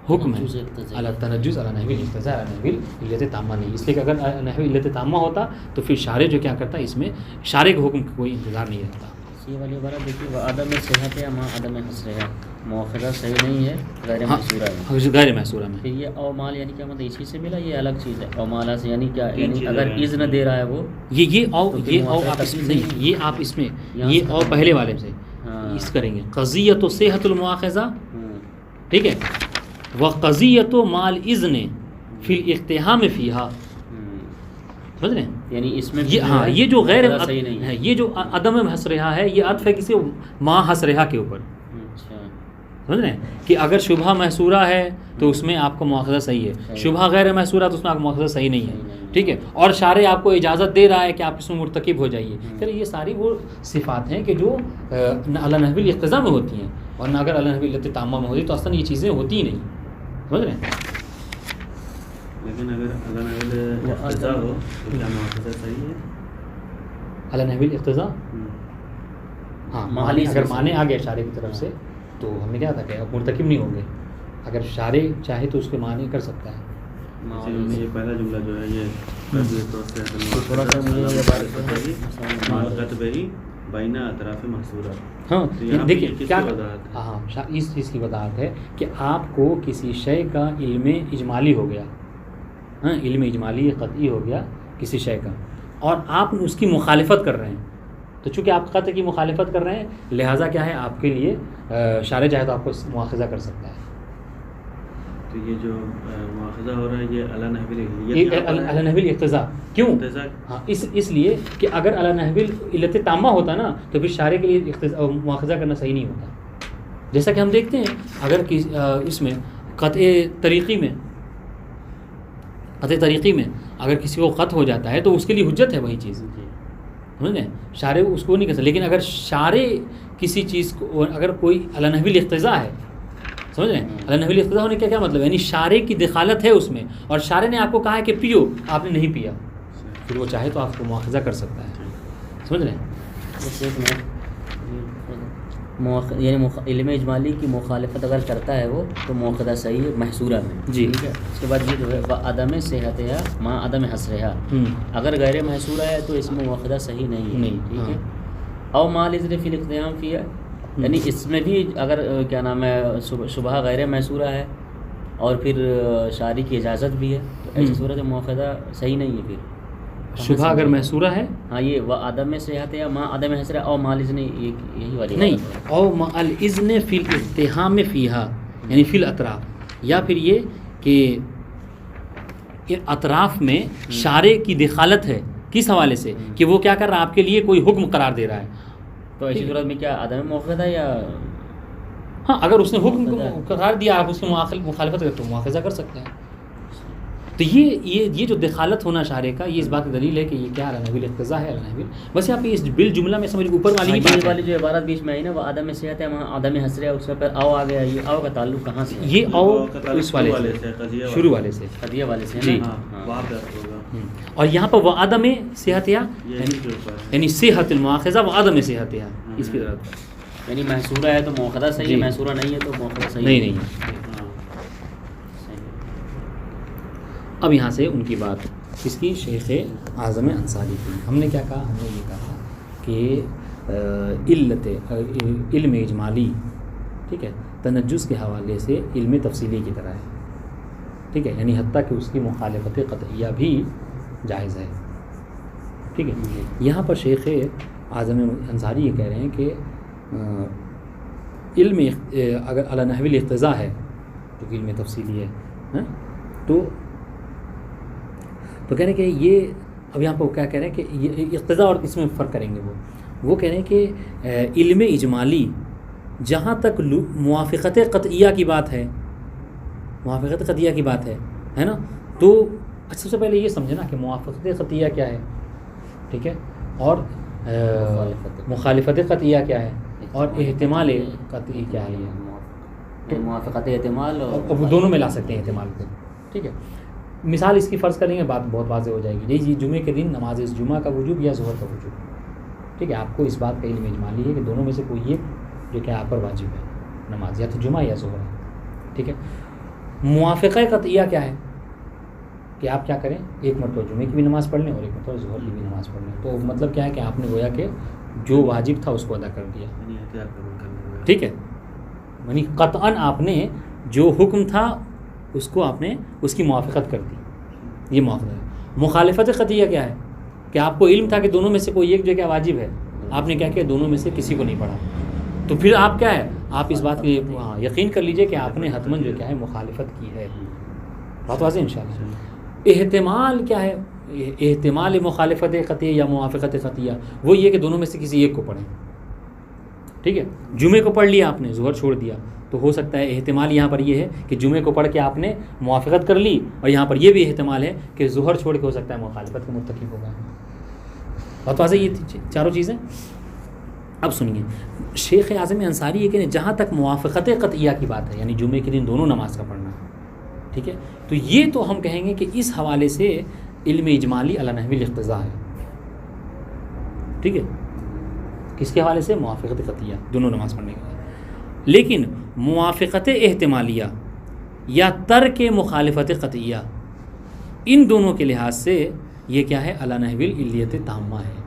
حکم ہے علی التنجز علی نحو الاقتضاء علی نحو علت تامہ نہیں. اس لیے کہ اگر نحو علت تامہ ہوتا تو پھر شارع جو کیا کرتا ہے اس میں شارع کے حکم کا کوئی انتظار نہیں رہتا. یہ والی عبارت دیکھیے وعدم صحت ہے ما عدم حصر ہے، مؤاخذہ صحیح نہیں ہے غیر محصورہ میں. غیر محصورہ میں پھر یہ او مال یعنی کیا مطلب اسی سے ملا، یہ الگ چیز ہے. او مالا سے یعنی کیا، یعنی اگر اذن دے رہا ہے وہ یہ او آپ اس میں نہیں، یہ آپ اس میں یہ او پہلے والے سے اس کریں گے قضیۃ صحت المؤاخذہ، ٹھیک ہے، وقضیۃ مال اذن فی الاقتحام فیہا. سمجھ رہے ہیں یعنی اس میں ہاں یہ جو غیر صحیح نہیں ہے، یہ جو عدم حصرہا ہے یہ عطف ہے کسی ما حصرہا کے اوپر. سمجھ رہے ہیں کہ اگر شبہ محصورہ ہے تو اس میں آپ کو مؤاخذہ صحیح ہے، شبہ غیر محصورہ تو اس میں آپ کو مؤاخذہ صحیح نہیں ہے. ٹھیک ہے، اور شارع آپ کو اجازت دے رہا ہے کہ آپ اس میں مرتکب ہو جائیے. پھر یہ ساری وہ صفات ہیں کہ جو علی نحو الاقتضاء میں ہوتی ہیں، اور نہ اگر علی نحو علت تامہ میں ہوتی تو اصلا یہ چیزیں ہوتی ہی نہیں. سمجھ رہے ہیں. لیکن اگر علی نحو الاقتضاء ہو تو کیا مؤاخذہ صحیح ہے؟ علی نحو الاقتضاء ہاں معنی اگر معنی آ گیا شارع کی طرف سے تو ہم نے کیا تھا کہ اب مرتکب نہیں ہوں گے. اگر شارع چاہے تو اس کے معنی کر سکتا ہے. یہ پہلا جملہ جو ہے یہ تھوڑا سا مجھے یہ بات معلقت بہی بین اطراف محصورہ. ہاں دیکھیے کیا وضاحت ہے؟ ہاں اس چیز کی وضاحت ہے کہ آپ کو کسی شے کا علم اجمالی ہو گیا، ہاں علم اجمالی قطعی ہو گیا کسی شے کا، اور آپ اس کی مخالفت کر رہے ہیں. تو چونکہ آپ قطع کی مخالفت کر رہے ہیں لہٰذا کیا ہے آپ کے لیے شارع چاہے تو آپ کو مؤاخذہ کر سکتا ہے. تو یہ جو مؤاخذہ ہو رہا ہے یہ علی نحو الاقتضاء کیوں؟ ہاں اس لیے کہ اگر علی نحو علت تامہ ہوتا نا تو پھر شارع کے لیے مؤاخذہ کرنا صحیح نہیں ہوتا. جیسا کہ ہم دیکھتے ہیں اگر اس میں قطع طریقی میں اگر کسی کو قط ہو جاتا ہے تو اس کے لیے حجت ہے وہی چیز. سمجھ لیں شارع اس کو نہیں کر سکتا. لیکن اگر شارع کسی چیز کو اگر کوئی علی نحو الاقتضاء ہے، سمجھ رہے ہیں علی نحو الاقتضاء ہونے کا کیا مطلب ہے، یعنی شارع کی دخالت ہے اس میں، اور شارع نے آپ کو کہا ہے کہ پیو، آپ نے نہیں پیا، پھر وہ چاہے تو آپ کو مؤاخذہ کر سکتا ہے. سمجھ رہے ہیں. یعنی علم اجمالی کی مخالفت اگر کرتا ہے وہ تو مؤاخذہ صحیح ہے محصورہ میں. جی ٹھیک ہے. اس کے بعد یہ جو ہے عدم صحت ہے ما عدم حصرہا، اگر غیر محصورہ ہے تو اس میں مؤاخذہ صحیح نہیں ہے. ٹھیک ہے. او مال اذن فی الاقتحام فیہا، یعنی اس میں بھی اگر کیا نام ہے شبہ غیر محصورہ ہے اور پھر شارع کی اجازت بھی ہے تو ایسی صورت مؤاخذہ صحیح نہیں ہے. پھر شبہ اگر محصورہ ہے. ہاں یہ و عدم صحت یا ما عدم حسر او مالذن یہی والی نہیں او ما الاذن فی الاتهام فیہا یعنی فی الاطراف, یا پھر یہ کہ اطراف میں شارع کی دخالت ہے. کس حوالے سے کہ وہ کیا کر رہا ہے, آپ کے لیے کوئی حکم قرار دے رہا ہے. تو ایسی صورت میں کیا عدم مؤاخذہ یا ہاں اگر اس نے حکم قرار دیا آپ اس کی مخالفت کرتے تو مؤاخذہ کر سکتے ہیں. تو یہ جو دخالت ہونا شارع کا, یہ اس بات کی دلیل ہے کہ یہ کیا علی نحو الاقتضاء ہے. علی نحو بس یہاں پہ اس بالجملہ میں سمجھ اوپر والی ہی بات والی جو عبارت بیچ میں آئی نا وہ عدم صحت ہے وہاں عدم حسر ہے, اس کے پر او آ گیا. یہ او کا تعلق کہاں سے ہے؟ یہ او اس والے سے شروع والے سے قضیہ والے سے جی. وہاں پہ ہوگا. اور یہاں پر وہ عدم صحت یعنی صحت المؤاخذہ و عدم صحت اس کی طرف یعنی محصورہ ہے تو مؤاخذہ صحیح ہے, محصورہ نہیں ہے تو مؤاخذہ صحیح نہیں ہے. اب یہاں سے ان کی بات اس کی شیخ اعظم انصاری کی. ہم نے کیا کہا, ہم نے یہ کہا کہ علت علم اجمالی ٹھیک ہے تنجس کے حوالے سے علم تفصیلی کی طرح ہے. ٹھیک ہے, یعنی حتیٰ کہ اس کی مخالفت قطعیہ بھی جائز ہے. ٹھیک ہے, یہاں پر شیخ اعظم انصاری یہ کہہ رہے ہیں کہ علم اگر علی نحو الاقتضاء ہے جو کہ علم تفصیلی ہے تو کہہ رہے ہیں کہ یہ اب یہاں پر کیا کہہ رہے ہیں کہ یہ اقتضاء اور اس میں فرق کریں گے. وہ کہہ رہے ہیں کہ علم اجمالی جہاں تک موافقت قطعیہ کی بات ہے, موافقت قطعیہ کی بات ہے نا, تو سب سے پہلے یہ سمجھنا کہ موافقت قطعیہ کیا ہے. ٹھیک ہے, اور مخالفت قطعیہ کیا ہے, اور احتمال قطعی کیا ہے. موافقت احتمال اور دونوں میں لا سکتے ہیں احتمال کو. ٹھیک ہے, مثال اس کی فرض کریں گے بات بہت واضح ہو جائے گی. جی جمعے کے دن نماز جمعہ کا وجوب یا ظہر کا وجوب. ٹھیک ہے, آپ کو اس بات کا علم اجمالی ہے کہ دونوں میں سے کوئی ایک جو کہ آپ پر واجب ہے نماز, یا تو جمعہ یا ظہر ہے. ٹھیک ہے, موافقہ قطعیہ کیا ہے کہ آپ کیا کریں, ایک مرتبہ جمعے کی بھی نماز پڑھ لیں اور ایک مرتبہ ظہر کی بھی نماز پڑھ لیں. تو مطلب کیا ہے کہ آپ نے گویا کہ جو واجب تھا اس کو ادا کر دیا. ٹھیک ہے, یعنی قطعاً آپ نے جو حکم تھا اس کو آپ نے اس کی موافقت کر دی. یہ موافقت ہے. مخالفت قطعیہ کیا ہے کہ آپ کو علم تھا کہ دونوں میں سے کوئی ایک جو کیا واجب ہے, آپ نے کیا کیا دونوں میں سے کسی کو نہیں پڑھا. تو پھر آپ کیا ہے, آپ اس بات کی یقین کر لیجئے کہ آپ نے حتماً جو کیا ہے مخالفت کی ہے. بات واضح انشاءاللہ. احتمال کیا ہے, احتمال مخالفت قطعیہ یا موافقت قطعیہ وہ یہ کہ دونوں میں سے کسی ایک کو پڑھیں. ٹھیک ہے, جمعے کو پڑھ لیا آپ نے, ظہر چھوڑ دیا, تو ہو سکتا ہے احتمال یہاں پر یہ ہے کہ جمعے کو پڑھ کے آپ نے موافقت کر لی, اور یہاں پر یہ بھی احتمال ہے کہ ظہر چھوڑ کے ہو سکتا ہے مخالفت کے مرتکب ہوگا. بات واضح یہ چاروں چیزیں. اب سنیے, شیخ اعظم انصاری یہ کہ جہاں تک موافقت قطعیہ کی بات ہے, یعنی جمعے کے دن دونوں نماز کا پڑھنا, ٹھیک ہے, تو یہ تو ہم کہیں گے کہ اس حوالے سے علم اجمالی علی نحو الاقتضاء ہے. ٹھیک ہے, کس کے حوالے سے, موافقت قطعیہ دونوں نماز پڑھنے کے. لیکن موافقت احتمالیہ یا ترک مخالفت قطعیہ, ان دونوں کے لحاظ سے یہ کیا ہے, علی نحو العلیت تامہ ہے.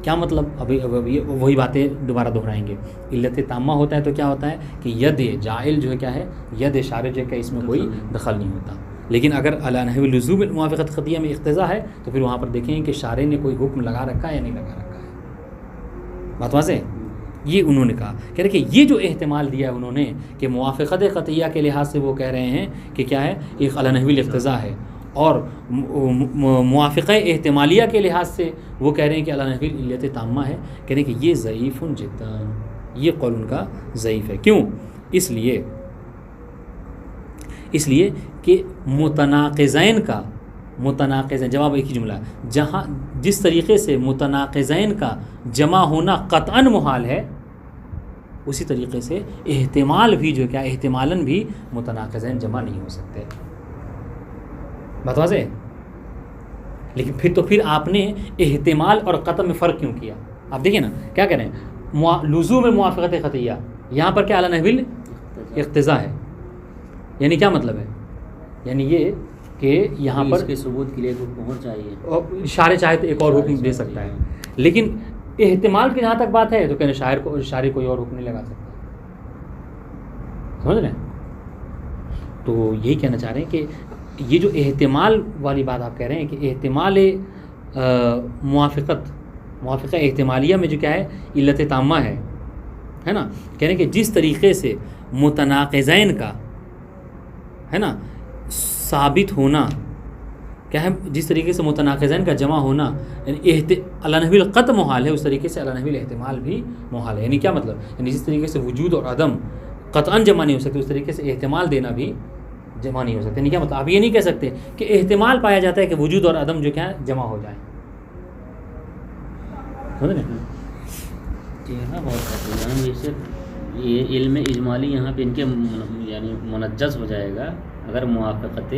کیا مطلب, ابھی وہی باتیں دوبارہ دہرائیں گے. علت تامہ ہوتا ہے تو کیا ہوتا ہے کہ ید جائل جو ہے کیا ہے, ید شارع جو ہے اس میں کوئی دخل نہیں ہوتا. لیکن اگر علی نحو لزوم موافقت قطعیہ میں اقتضاء ہے تو پھر وہاں پر دیکھیں کہ شارع نے کوئی حکم لگا رکھا ہے یا نہیں لگا رکھا ہے. بات واضح ہے. یہ انہوں نے کہا, کہہ رہے کہ یہ جو احتمال دیا ہے انہوں نے کہ موافقت قطعیہ کے لحاظ سے وہ کہہ رہے ہیں کہ کیا ہے, ایک علی نحو الاقتضاء ہے, اور موافقہ احتمالیہ کے لحاظ سے وہ کہہ رہے ہیں کہ علی نحو العلیت تامہ ہے. کہہ رہے ہیں کہ یہ ضعیف جدا, یہ قول ان کا ضعیف ہے. کیوں؟ اس لیے کہ متناقضین کا متناقضین جواب ایک ہی جملہ ہے, جہاں جس طریقے سے متناقضین کا جمع ہونا قطعاً محال ہے, اسی طریقے سے احتمال بھی جو کیا احتمالاً بھی متناقضین جمع نہیں ہو سکتے. بات واضح ہے. لیکن پھر آپ نے احتمال اور قطع میں فرق کیوں کیا؟ آپ دیکھیں نا کیا کہہ رہے ہیں, لزوم موافقت قطعیہ, یہاں پر کیا علی نحو الاقتضاء ہے. یعنی کیا مطلب ہے, یعنی یہ کہ یہاں پر اس کے ثبوت کے لیے کوئی پہنچ چاہیے. شارع چاہے تو ایک اور حکم دے سکتا ہے, لیکن احتمال کی جہاں تک بات ہے تو کہنے شاعر کوئی اور حکم نہیں لگا سکتا. سمجھ رہے ہیں؟ تو یہی کہنا چاہ رہے ہیں کہ یہ جو احتمال والی بات آپ کہہ رہے ہیں کہ احتمال موافقہ احتمالیہ میں جو کیا ہے علت تامہ ہے نا، کہنے کہ جس طریقے سے متناقضین کا ہے نا ثابت ہونا کیا ہے، جس طریقے سے متناقضین کا جمع ہونا یعنی علی نحو القطع محال ہے، اس طریقے سے علی نحو الاحتمال بھی محال ہے. یعنی کیا مطلب، یعنی جس طریقے سے وجود اور عدم قطعاً جمع نہیں ہو سکتے، اس طریقے سے احتمال دینا بھی جمع نہیں ہو سکتے. یعنی کیا مطلب، آپ یہ نہیں کہہ سکتے کہ احتمال پایا جاتا ہے کہ وجود اور عدم جو کیا ہے جمع ہو جائیں. سمجھ رہے ہیں؟ یہاں بہت یہ صرف یہ علم اجمالی یہاں پہ ان کے یعنی منجز ہو جائے گا اگر موافقت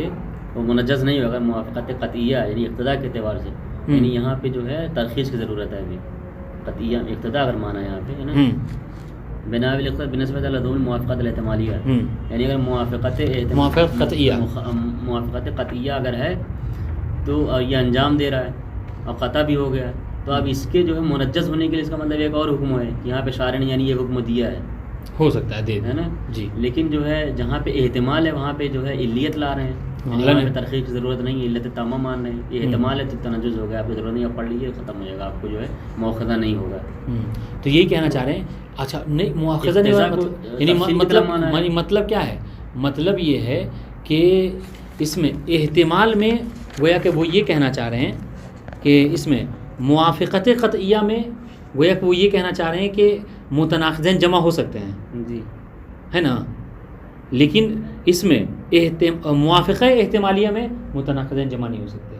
وہ منجز نہیں ہوگا، موافقت قطعیہ یعنی اقتضاء کے اعتبار سے. یعنی یہاں پہ جو ہے ترخیص کی ضرورت ہے ابھی. قطعیہ اقتضاء اگر مانا یہاں پہ ہے نا بنا بنسبت العدوم الموافقت الاحتمالیہ، یعنی اگر موافقت قطعیہ اگر ہے تو یہ انجام دے رہا ہے اور قطع بھی ہو گیا، تو اب اس کے جو ہے منجز ہونے کے لیے اس کا مطلب ایک اور حکم ہے. یہاں پہ شارع نے یعنی یہ حکم دیا ہے، ہو سکتا ہے دے ہے نا جی. لیکن جو ہے جہاں پہ احتمال ہے وہاں پہ جو ہے علیت لا رہے ہیں، وہاں پہ ترخیص کی ضرورت نہیں ہے، علت تامہ مان رہے ہیں. یہ احتمال ہے تو تنجز ہو گیا، آپ کو ضرورت نہیں، آپ پڑھ لیجیے ختم ہو جائے گا، آپ کو جو ہے مؤاخذہ نہیں ہوگا. تو یہی کہنا چاہ رہے ہیں. اچھا نہیں مؤاخذہ نہیں ہوگا، یعنی مطلب کیا ہے، مطلب یہ ہے کہ اس میں احتمال میں گویا کہ وہ یہ کہنا چاہ رہے ہیں کہ اس میں موافقت قطعیہ میں گویا کہ وہ یہ کہنا چاہ رہے ہیں کہ متناقضین جمع ہو سکتے ہیں جی ہے نا، لیکن اس میں موافقہ احتمالیہ میں متناقضین جمع نہیں ہو سکتے.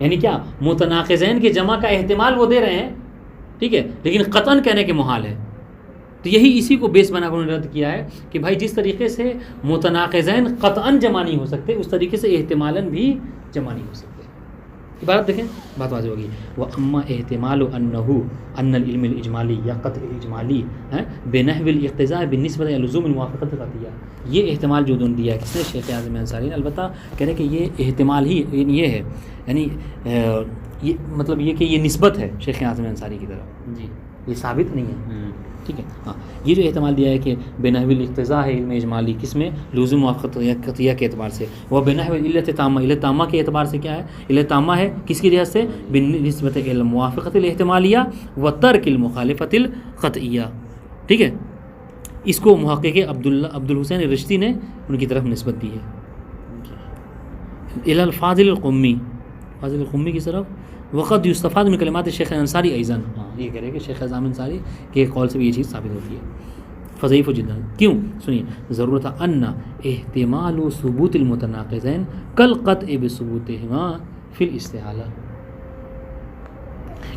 یعنی کیا، متناقضین کے جمع کا احتمال وہ دے رہے ہیں ٹھیک ہے، لیکن قطعاً کہنے کے محال ہے. تو یہی اسی کو بیس بنا کر انہوں نے رد کیا ہے کہ بھائی جس طریقے سے متناقضین قطعاً جمع نہیں ہو سکتے، اس طریقے سے احتمالاً بھی جمع نہیں ہو سکتے. عبارت دیکھیں، بات واضح ہوگی. وَأَمَّا احتمال أَنَّ العلم الإجمالی یا قطع الاجمالی بنحو الاقتضاء بالنسبة إلى لزوم الموافقة القطعیہ، یہ احتمال جو انہوں نے دیا ہے کس نے، شیخ اعظم انصاری نے. البتہ کہہ رہے کہ یہ احتمال ہی یہ ہے، یعنی یہ مطلب یہ کہ یہ نسبت ہے شیخ اعظم انصاری کی طرف جی، یہ ثابت نہیں ہے. ٹھیک ہے، ہاں یہ جو احتمال دیا ہے کہ بنحو الاقتضاء ہے علم اجمالی کس میں، لزوم موافقت قطعیہ کے اعتبار سے، وہ بنحو علت تامہ، علت تامہ کے اعتبار سے کیا ہے، علت تامہ ہے کس کی جہت سے، بنسبت الموافقت الاحتمالیہ و ترک المخالفت القطعیہ. ٹھیک ہے، اس کو محقق عبد الحسین رشتی نے ان کی طرف نسبت دی ہے. الی الفاضل القمی، فاضل القمی کی طرف. وقت یستفاد من کلمات شیخ انصاری ایضاً، یہ کہہ رہے کہ شیخ اعظم انصاری کے قول سے بھی یہ چیز ثابت ہوتی ہے. فضعیف جدا، کیوں؟ سنیے، ضرورت ان احتمال ثبوت المتناقضین کالقطع بثبوتہما فی الاستحالہ.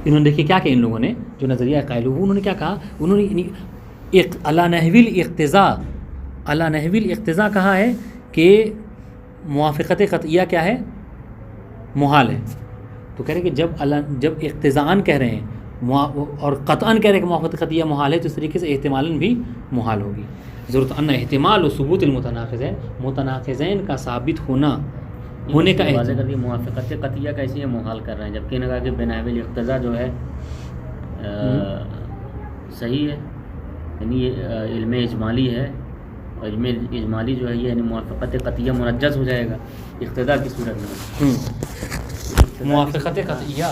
انہوں نے دیکھیے کیا کہ ان لوگوں نے جو نظریہ قائل ہوئے، انہوں نے کیا کہا، انہوں نے علی نحو الاقتضاء، علی نحو الاقتضاء کہا ہے کہ موافقت قطعیہ کیا ہے، محال ہے. تو کہہ رہے کہ جب اقتضاءً کہہ رہے ہیں اور قطعاً کہہ رہے ہیں کہ موافقت قطعیہ محال ہے، تو اس طریقے سے احتمالاً بھی محال ہوگی. ضرورت ان احتمال و ثبوت المتناقضین، متناقضین کا ثابت ہونے کا واضح کر دیا. موافقت قطعیہ کیسی ہے، محال کر رہے ہیں، جبکہ انہوں نے کہا کہ بنحو الاقتضاء جو ہے صحیح ہے، یعنی یہ علم اجمالی ہے، اور علم اجمالی جو ہے یہ یعنی موافقت قطعیہ منجز ہو جائے گا اقتضاء کی صورت میں. موافقت قطعیہ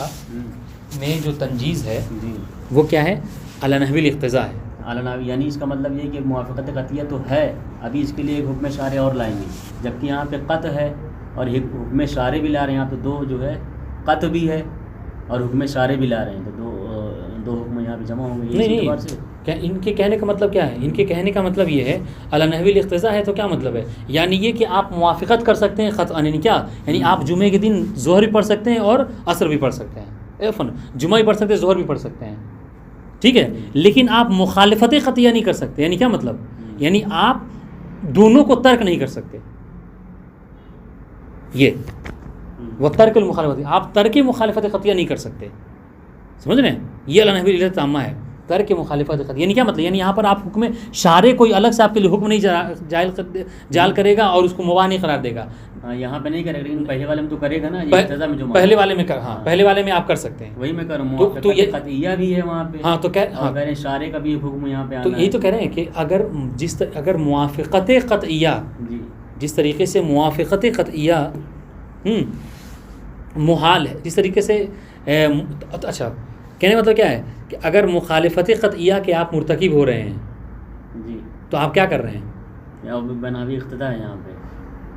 میں جو تنجیز ہے جی وہ کیا ہے، علی نحو الاقتضاء ہے. علناوی، یعنی اس کا مطلب یہ کہ موافقت قطعیہ تو ہے، ابھی اس کے لیے ایک حکم شارع اور لائیں گے، جبکہ یہاں پہ قطع ہے اور حکم شارع بھی لا رہے ہیں. یہاں پہ دو جو ہے قطع بھی ہے اور حکم شارع بھی لا رہے ہیں، تو دو حکم یہاں پہ جمع ہوں گے. نہیں، ان کے کہنے کا مطلب کیا ہے، ان کے کہنے کا مطلب یہ ہے علی نحو الاقتضاء ہے تو کیا مطلب ہے، یعنی یہ کہ آپ موافقت کر سکتے ہیں قطعاً، یعنی کیا، یعنی آپ جمعے کے دن ظہر بھی پڑھ سکتے ہیں اور عصر بھی پڑھ سکتے ہیں، جمعہ بھی پڑھ سکتے ہیں، ظہر بھی پڑھ سکتے ہیں. ٹھیک ہے، لیکن آپ مخالفت قطعیہ نہیں کر سکتے. یعنی کیا مطلب، یعنی آپ دونوں کو ترک نہیں کر سکتے. یہ وہ ترک المخالفت، آپ ترک مخالفت قطعیہ نہیں کر سکتے. سمجھ رہے ہیں، یہ علی نحو الاقتضاء تامہ ہے، ترک مخالفت قطعیہ. یعنی کیا مطلب، یعنی یہاں پر آپ حکم شارع کوئی الگ سے آپ کے لیے حکم نہیں جعل کرے گا اور اس کو مباح نہیں قرار دے گا. یہاں پہ نہیں کرے گا، لیکن پہلے والے میں تو کرے گا نا. اقتضاء میں جو پہلے والے میں ہاں پہلے والے میں آپ کر سکتے ہیں، وہی میں کروں. موافقت قطعیہ بھی ہے وہاں پہ. ہاں تو کہہ رہے ہیں شارع کا بھی حکم یہاں پہ آنا. تو یہی تو کہہ رہے ہیں کہ اگر موافقت قطعیہ جی جس طریقے سے موافقت قطعیہ محال ہے. جس طریقے سے اچھا کہنے کا مطلب کیا ہے کہ اگر مخالفت قطعیہ کے آپ مرتکب ہو رہے ہیں جی تو آپ کیا کر رہے ہیں؟ یا بناوی اقتدا ہے یہاں پہ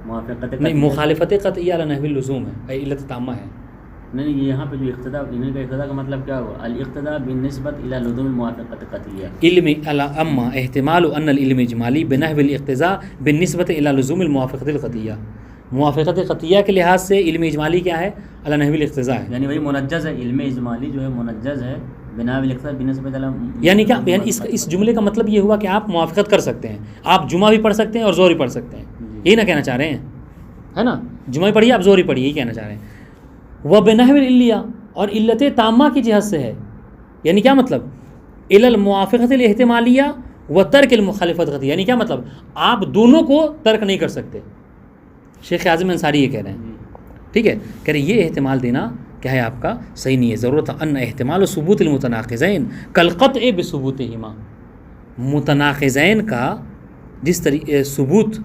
موافقت نہیں، مخالفت قطعیہ علی نحو اللزوم ہے، علت تامہ ہے. نہیں یہاں پہ جو اقتدا انہیں کا اقتدا کا مطلب کیا ہوا؟ الاقتدا بالنسبت الى لزوم الموافقت قطعیہ. علم اما احتمال ان العلم اجمالی بنحو الاقتضاء بالنسبت الى لزوم الموافقت القطعیہ. موافقت قطعیہ کے لحاظ سے علم اجمالی کیا ہے؟ علی نحو الاقتضاء ہے. یعنی وہی منجز ہے، علم اجمالی جو ہے منجز ہے بنا الاقتضاء بالنسبت الى. یعنی کیا؟ یعنی اس جملے کا مطلب یہ ہوا کہ آپ موافقت کر سکتے ہیں، آپ جمعہ بھی پڑھ سکتے ہیں اور ظہر بھی پڑھ سکتے ہیں. یہی نہ کہنا چاہ رہے ہیں، ہے نا؟ جمعہ پڑھیے آپ ظہر ہی پڑھیے، یہی کہنا چاہ رہے ہیں. وہ بنحو العلیہ اور علت تامہ کی جہت سے ہے. یعنی کیا مطلب؟ الی الموافقت الاحتمالیہ و ترک المخالفت قطعیہ. یعنی کیا مطلب؟ آپ دونوں کو ترک نہیں کر سکتے. شیخ اعظم انصاری یہ کہہ رہے ہیں، ٹھیک ہے، کہہ رہے یہ احتمال دینا کیا ہے آپ کا صحیح نہیں ہے. ضرورت ان احتمال و ثبوت المتناقضین کالقطع بثبوتہما. متناقضین کا جس طریقے ثبوت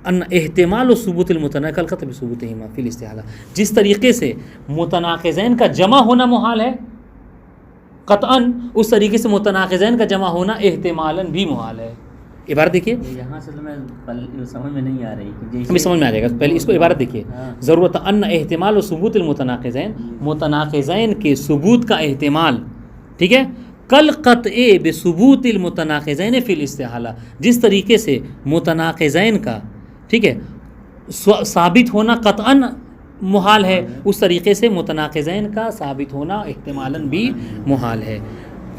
ان احتمال و ثبوت المتناقض کالقطع بثبوتہما فی الاستحالہ، جس طریقے سے متناقضین کا جمع ہونا محال ہے قطعاً، اس طریقے سے متناقضین کا جمع ہونا احتمالاً بھی محال ہے. عبارت دیکھیے، یہاں سے میں سمجھ میں نہیں آ رہی. ہمیں سمجھ میں آ جائے گا. پہلے اس کو عبارت دیکھیے. ضرورت ان احتمال و ثبوت المتناقضین، متناقضین کے ثبوت کا احتمال، ٹھیک ہے، کالقطع بثبوت المتناقضین فی الاستحالہ، جس طریقے سے متناقضین کا، ٹھیک ہے، ثابت ہونا قطعاً محال ہے، اس طریقے سے متناقضین کا ثابت ہونا احتمالاً بھی محال ہے.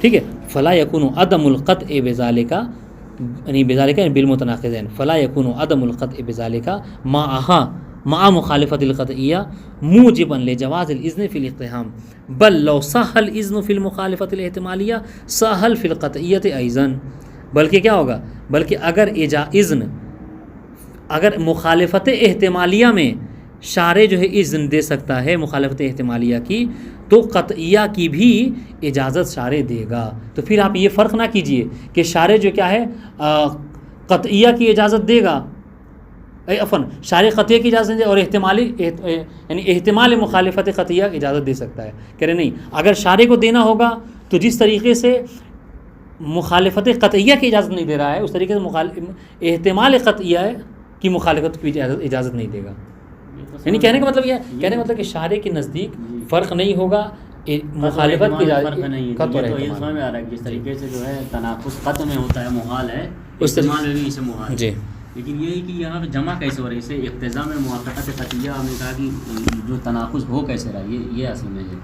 ٹھیک ہے. فلا یکون عدم القطع بذالک، یعنی بذالک بالمتناقضین، فلا یکون عدم القطع بذالک مع مخالفت القطعیہ موجبا لجواز الاذن فی الاقتحام، بل لو صح الاذن فی المخالفت الاحتمالیہ سهل فی القطعیۃ ایضا. بلکہ کیا ہوگا؟ بلکہ اگر مخالفت احتمالیہ میں شارع جو ہے اذن دے سکتا ہے مخالفت احتمالیہ کی، تو قطعیہ کی بھی اجازت شارع دے گا. تو پھر آپ یہ فرق نہ کیجئے کہ شارع جو کیا ہے قطعیہ کی اجازت دے گا، شارع قطعیہ کی اجازت دے اور یعنی احتمال مخالفت قطعیہ کی اجازت دے سکتا ہے. کہہ رہے نہیں، اگر شارع کو دینا ہوگا تو جس طریقے سے مخالفت قطعیہ کی اجازت نہیں دے رہا ہے، اس طریقے سے احتمال قطعیہ کی مخالفت کی اجازت نہیں دے گا. یعنی کہنے کا مطلب یہ ہے، کہنے کا مطلب کہ شارع کے نزدیک فرق نہیں ہوگا مخالفت کی فرق نہیں ہے. تو یہ سمجھ میں آ رہا ہے جس طریقے سے جو ہے تناقض قطع میں ہوتا ہے محال ہے، استعمال میں بھی اسے محال ہے. جی. لیکن یہ ہے کہ یہاں پہ جمع کیسے ہو رہی ہے؟ اسے اقتضاء میں موافقت قطعیہ آپ نے کہا کہ جو تناقض ہو کیسے رہا، یہ اصل میں ہے.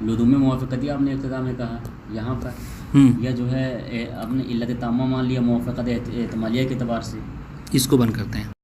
لزوم موافقتیہ آپ نے اقتضاء میں کہا یہاں پر، یا جو ہے آپ نے علت تامہ مان لیا موافقت احتمالیہ کے اعتبار سے. اس کو بند کرتے ہیں.